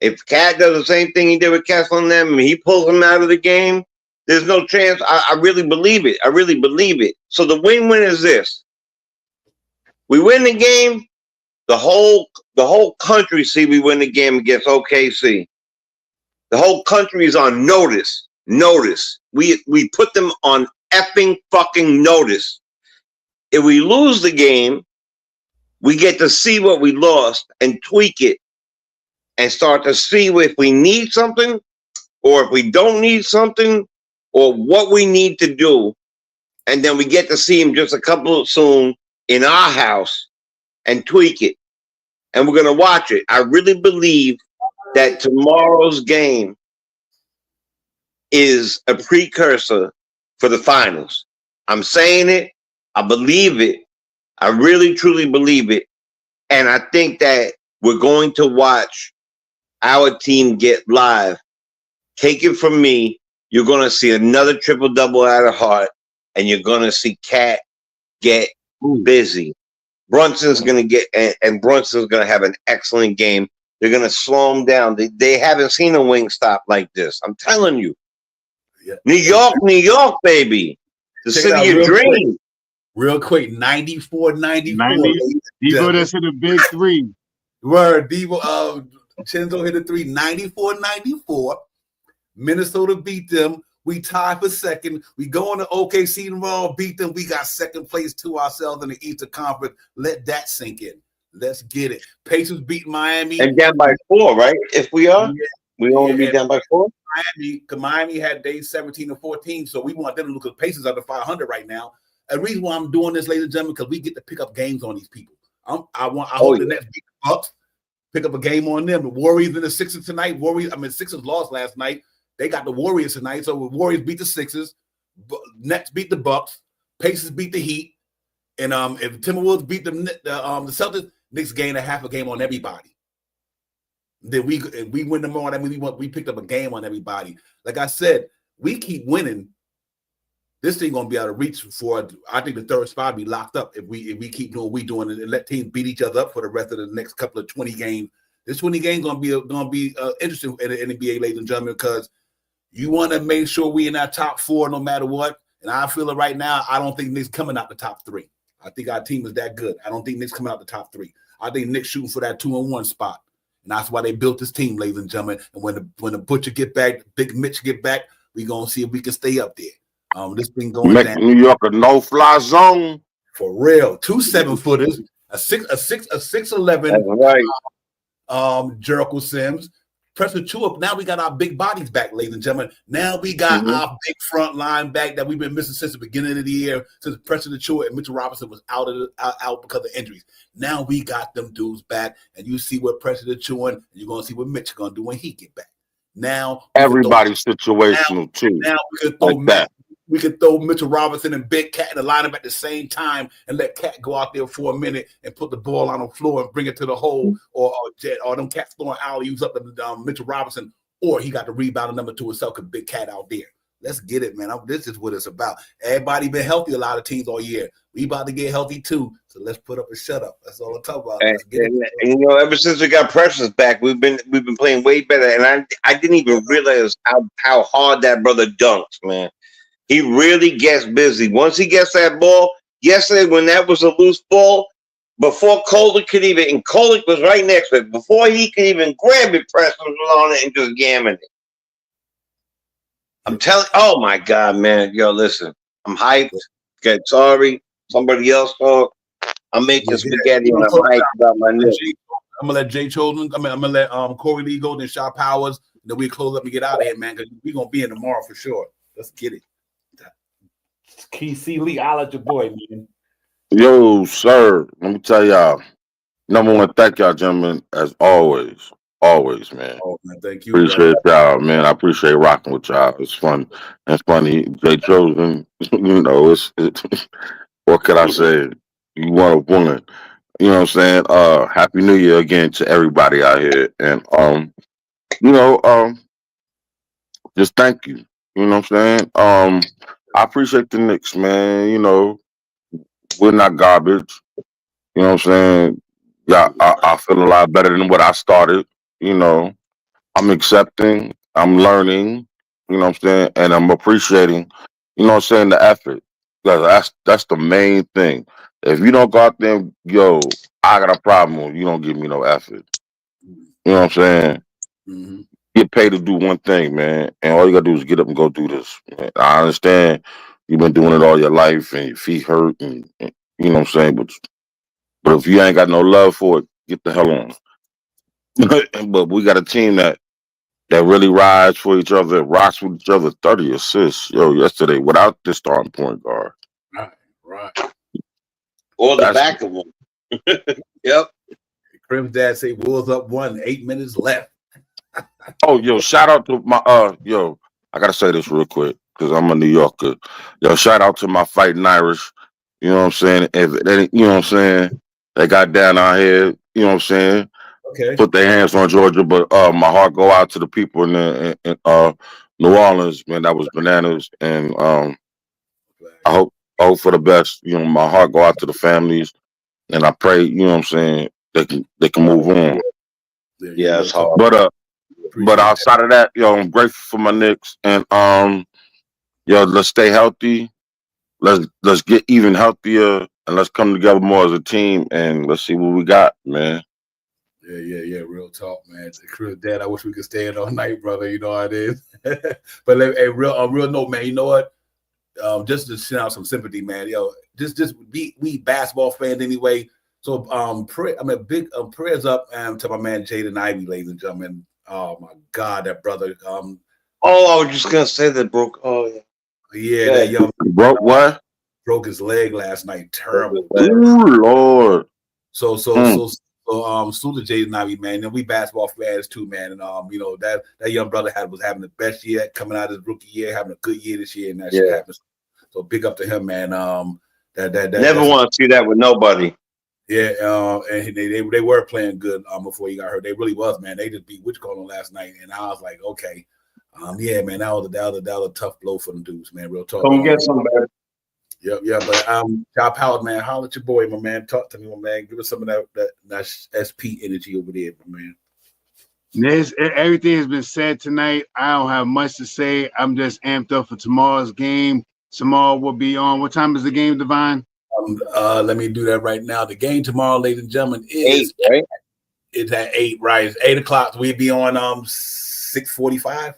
If Cat does the same thing he did with Kessler and them, and he pulls him out of the game, there's no chance. I really believe it. I really believe it. So the win-win is this: we win the game. The whole country see we win the game against OKC. The whole country is on notice. Notice. We put them on effing fucking notice. If we lose the game, we get to see what we lost and tweak it and start to see if we need something or if we don't need something or what we need to do. And then we get to see him just a couple soon in our house and tweak it. And we're going to watch it. I really believe that tomorrow's game is a precursor for the finals. I'm saying it. I believe it. I really, truly believe it. And I think that we're going to watch our team get live. Take it from me. You're going to see another triple-double out of Hart, and you're going to see Cat get busy. Brunson's going to get, and Brunson's going to have an excellent game. They're going to slow him down. They haven't seen a wing stop like this. I'm telling you. Yeah. New York, baby. The city of dreams. Real quick, 94. 90. Devo just hit a big three. Word, Devo. Chenzo hit a 3. 94. Minnesota beat them. We tied for second. We go on to OKC tomorrow, beat them. We got second place to ourselves in the Eastern Conference. Let that sink in. Let's get it. Pacers beat Miami. And down by 4, right? If we are, we only be down by 4. Miami had days 17 and 14, so we want them to look at Pacers under 500 right now. The reason why I'm doing this, ladies and gentlemen, because we get to pick up games on these people. I hope the Nets beat the Bucks, pick up a game on them. The Warriors and the Sixers tonight. Sixers lost last night. They got the Warriors tonight, so the Warriors beat the Sixers, Nets beat the Bucks, Pacers beat the Heat, and if Timberwolves beat the Celtics, Knicks gain a half a game on everybody. Then we win tomorrow. That means we picked up a game on everybody. Like I said, we keep winning. This thing gonna be out of reach for. I think the third spot be locked up if we keep doing what we doing and let teams beat each other up for the rest of the next couple of 20 games. This 20 games gonna be interesting in the NBA, ladies and gentlemen, because you want to make sure we in that top 4 no matter what. And I feel it right now. I don't think Knicks coming out the top 3. I think our team is that good. I don't think Knicks coming out the top 3. I think Knicks shooting for that 2-1 spot. And that's why they built this team, ladies and gentlemen. And when the Butcher get back, Big Mitch get back, we gonna see if we can stay up there. This thing going make down. New York a no-fly zone. For real. 2 7-footers, a 6'11". That's right. Jericho Sims. Pressure 2 up. Now we got our big bodies back, ladies and gentlemen. Now we got our big front line back that we've been missing since the beginning of the year, since Pressure Chua and Mitchell Robinson was out because of injuries. Now we got them dudes back, and you see what Pressure Chua and you're gonna see what Mitch is gonna do when he get back. Now Everybody's situational too. Now we can throw like that. We could throw Mitchell Robinson and Big Cat in the lineup at the same time and let Cat go out there for a minute and put the ball on the floor and bring it to the hole, or them Cats throwing alley-oops up to Mitchell Robinson, or he got the rebound number 2 himself because Big Cat out there. Let's get it, man. This is what it's about. Everybody been healthy, a lot of teams all year. We about to get healthy too, so let's put up a shut up. That's all I'm talking about. And ever since we got Precious back, we've been playing way better. And I didn't even realize how hard that brother dunks, man. He really gets busy. Once he gets that ball, yesterday when that was a loose ball, before Kolek could even, and Kolek was right next to it, before he could even grab it, Preston was on it and just gamming it. I'm telling, oh my God, man. Yo, listen, I'm hyped. Okay, sorry. Somebody else talk. I'm making spaghetti and I'm hyped about my news. I'm gonna let Jay Chosen. I'm gonna let Corey Lee go, then Shaw Powers, and then we close up and get out of here, man, because we're gonna be in tomorrow for sure. Let's get it. Key C Lee, I'll let your boy, man. Yo, sir, let me tell y'all. Number one, thank y'all, gentlemen, as always. Always, man. Oh, man, thank you. Appreciate y'all, man. I appreciate rocking with y'all. It's fun. It's funny. Jay Chosen, you know, it's what could I say? You want a woman. You know what I'm saying? Happy New Year again to everybody out here. And just thank you. You know what I'm saying? I appreciate the Knicks, man. You know, we're not garbage. You know what I'm saying? Yeah, I feel a lot better than what I started. You know, I'm accepting, I'm learning, you know what I'm saying? And I'm appreciating, you know what I'm saying, the effort. That's the main thing. If you don't go out there and, yo, I got a problem, you don't give me no effort. You know what I'm saying? Mm-hmm. Get paid to do one thing, man. And all you gotta do is get up and go do this. Man. I understand you've been doing it all your life and your feet hurt and you know what I'm saying, but if you ain't got no love for it, get the hell on. But we got a team that really rides for each other, rocks with each other. 30 assists, yesterday without the starting point guard. Right. Or the back of them. Yep. Crim's dad say Wolves up 1, 8 minutes left. Oh, shout out to my I gotta say this real quick because I'm a New Yorker. Shout out to my fighting Irish. You know what I'm saying? If they, you know what I'm saying, they got down out here. You know what I'm saying? Okay. Put their hands on Georgia, but my heart go out to the people in New Orleans, man. That was bananas, and I hope for the best. You know, my heart go out to the families, and I pray. You know what I'm saying? They can move on. Yeah, it's hard. But outside of that, I'm grateful for my Knicks, and Yo, let's stay healthy. Let's get even healthier, and let's come together more as a team, and let's see what we got, man. Yeah. Real talk, man. Chris, Dad, I wish we could stay in all night, brother. You know how it is. But hey, real note, man. You know what? Just to send out some sympathy, man. Yo, just we basketball fans anyway. So big prayers up to my man Jaden Ivey, ladies and gentlemen. Oh my God, that brother. I was just gonna say that broke. Oh yeah, that young broke what? Broke his leg last night. Terrible. Ooh, Lord. So salute to Jaden Ivey, man. And we basketball fans too, man. And that young brother was having the best year coming out of his rookie year, having a good year this year, and that shit happens. So big up to him, man. Never want to see that with nobody. Yeah, and they were playing good before he got hurt. They really was, man. They just beat Wichita last night, and I was like, okay, yeah, man, that was a tough blow for the dudes, man. Real talk. Come get some, man. Yeah, but Top Howard, man, holler at your boy, my man. Talk to me, my man. Give us some of that SP energy over there, my man. Everything has been said tonight. I don't have much to say. I'm just amped up for tomorrow's game. Tomorrow will be on. What time is the game, Divine? Let me do that right now. The game tomorrow, ladies and gentlemen, is 8, right? It's at 8, right? It's 8 o'clock. We'll be on 6:45.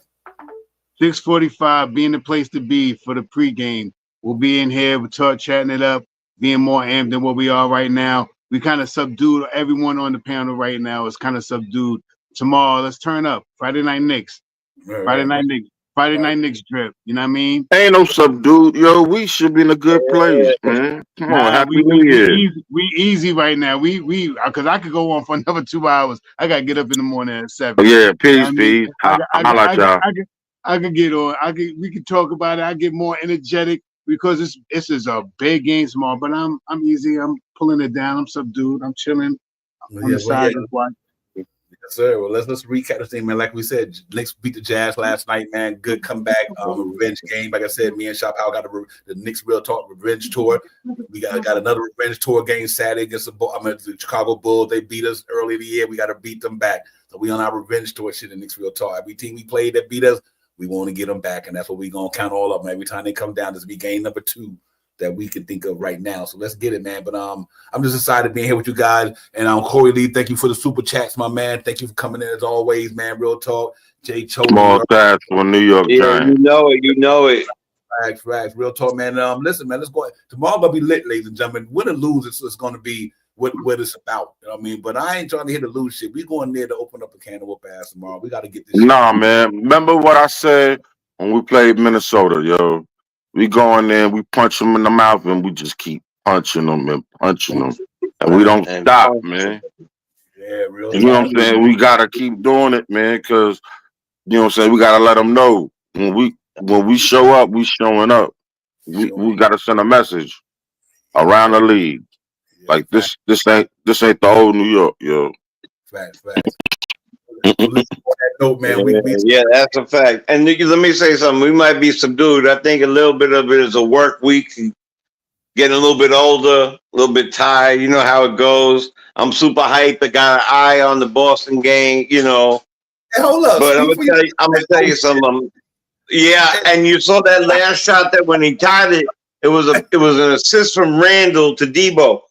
6:45 being the place to be for the pregame. We'll be in here, we're chatting it up, being more amped than what we are right now. We kind of subdued everyone on the panel right now. It's kind of subdued. Tomorrow, let's turn up. Friday Night Knicks. Friday Night Knicks drip. You know what I mean? Ain't no subdued, yo. We should be in a good place, man. Come on, Happy New Year. We easy right now. We because I could go on for another 2 hours. I gotta get up in the morning at 7. Yeah, peace, you know peace. I could get on. We could talk about it. I get more energetic because this is a big game tomorrow. But I'm easy. I'm pulling it down. I'm subdued. I'm chilling on the side. Yes, sir. Well, let's recap this thing, man. Like we said, Knicks beat the Jazz last night, man. Good comeback, a revenge game. Like I said, me and Shop Howell got the Knicks Real Talk revenge tour. We got another revenge tour game Saturday against the Chicago Bulls. They beat us early in the year. We got to beat them back. So we on our revenge tour shit in Knicks Real Talk. Every team we played that beat us, we want to get them back, and that's what we're going to count all of them. Every time they come down, this will be game number 2 that we can think of right now. So let's get it, man. But I'm just excited being here with you guys. And Corey Lee, thank you for the super chats, my man. Thank you for coming in as always, man. Real talk. Jay Cho. Small stats for New York Giants. You know it. Facts. Real talk, man. Listen, man, let's go. Tomorrow gonna be lit, ladies and gentlemen. Win or lose, it's gonna be what it's about. You know what I mean? But I ain't trying to hit the lose shit. We going there to open up a can of whoop ass tomorrow. We gotta get this Nah, man. Remember what I said when we played Minnesota, yo. We go in there, we punch them in the mouth, and we just keep punching them. And we don't stop, man. Yeah, real. You know what I'm saying? We got to keep doing it, man, because, you know what I'm saying, we got to let them know. When we show up, we showing up. We got to send a message around the league. Like, this ain't the old New York, yo. Facts. Note, man. Yeah, that's a fact. And let me say something. We might be subdued. I think a little bit of it is a work week, getting a little bit older, a little bit tired. You know how it goes. I'm super hyped. I got an eye on the Boston game, you know. Hey, hold up. But I'm gonna tell you something. Yeah, and you saw that last shot that when he tied it, it was an assist from Randall to Debo.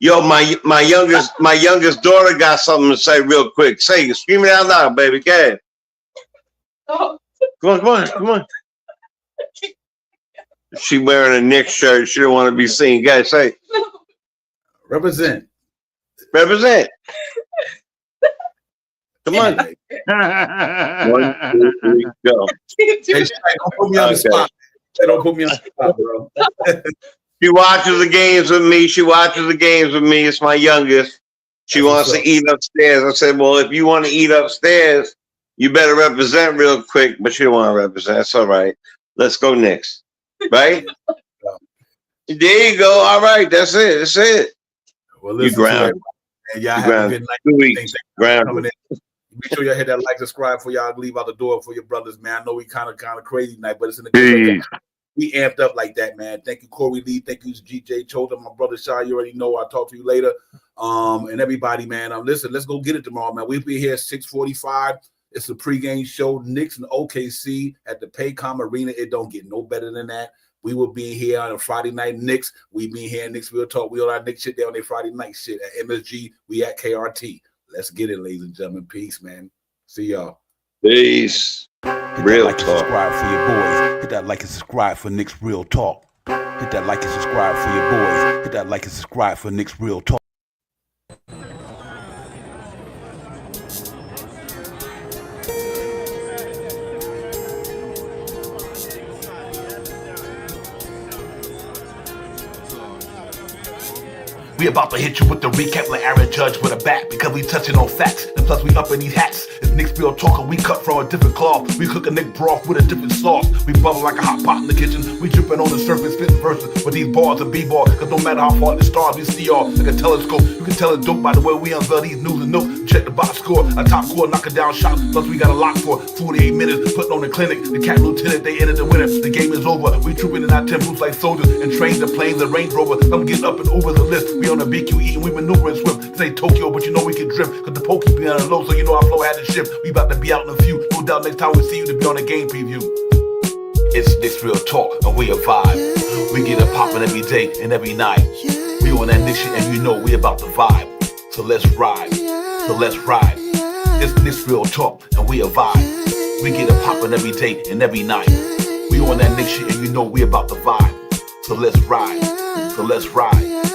Yo, my youngest daughter got something to say real quick. Say it, scream it out loud, baby. Go ahead. Come on. She wearing a Knicks shirt. She don't want to be seen. Go ahead, say. Represent. Come on. 1, 2, 3, go. Hey, don't put me on the spot. Don't put me on the spot, bro. She watches the games with me. It's my youngest. She wants to eat upstairs. I said, well, if you want to eat upstairs, you better represent real quick. But she don't want to represent. That's all right. Let's go Knicks. Right? There you go. All right. That's it. Well, you grounded. And y'all have a good night. 2 weeks. Grounded. Make sure y'all hit that like, subscribe for y'all leave out the door for your brothers, man. I know we kind of crazy tonight, but it's in the good. We amped up like that, man. Thank you, Corey Lee. Thank you, GJ Choda, my brother Shy. You already know. I'll talk to you later. And everybody, man. Listen, let's go get it tomorrow, man. We'll be here at 6:45. It's a pregame show. Knicks and OKC at the Paycom Arena. It don't get no better than that. We will be here on a Friday night Knicks. We be here in Knicks Real Talk. We on our Knicks shit. They on their Friday night shit at MSG. We at KRT. Let's get it, ladies and gentlemen. Peace, man. See y'all. Peace. Real talk. Subscribe for your boys. Hit that like and subscribe for Knicks Real Talk. Hit that like and subscribe for your boys. Hit that like and subscribe for Knicks Real Talk. We about to hit you with the recap like Aaron Judge with a bat because we touching on facts. And plus we up in these hats. It's Knicks Real Talk and we cut from a different cloth. We cook a Nick broth with a different sauce. We bubble like a hot pot in the kitchen. We dripping on the surface, spitting verses with these bars and b-ball. Cause no matter how far the stars we see all like a telescope. You can tell it's dope by the way we unveil these news and notes. Check the box score, a top score, knocking down shots. Plus we got a lock for 48 minutes. Putting on the clinic, the cap lieutenant, they entered the winner. The game is over. We trooping in our temples like soldiers and train the planes, the Range Rover. I'm getting up and over the list. We on the BQE and we maneuvering swift. This ain't Tokyo, but you know we can drift. Cause the pokey be on the low, so you know our flow had to shift. We about to be out in a few. No doubt next time we see you to be on a game preview. It's Knicks Real Talk and we a vibe. We get it poppin' every day and every night. We on that Knicks shit and you know we about to vibe. So let's ride. So let's ride. It's Knicks Real Talk and we a vibe. We get it poppin' every day and every night. We on that Knicks shit and you know we about to vibe. So let's ride. So let's ride.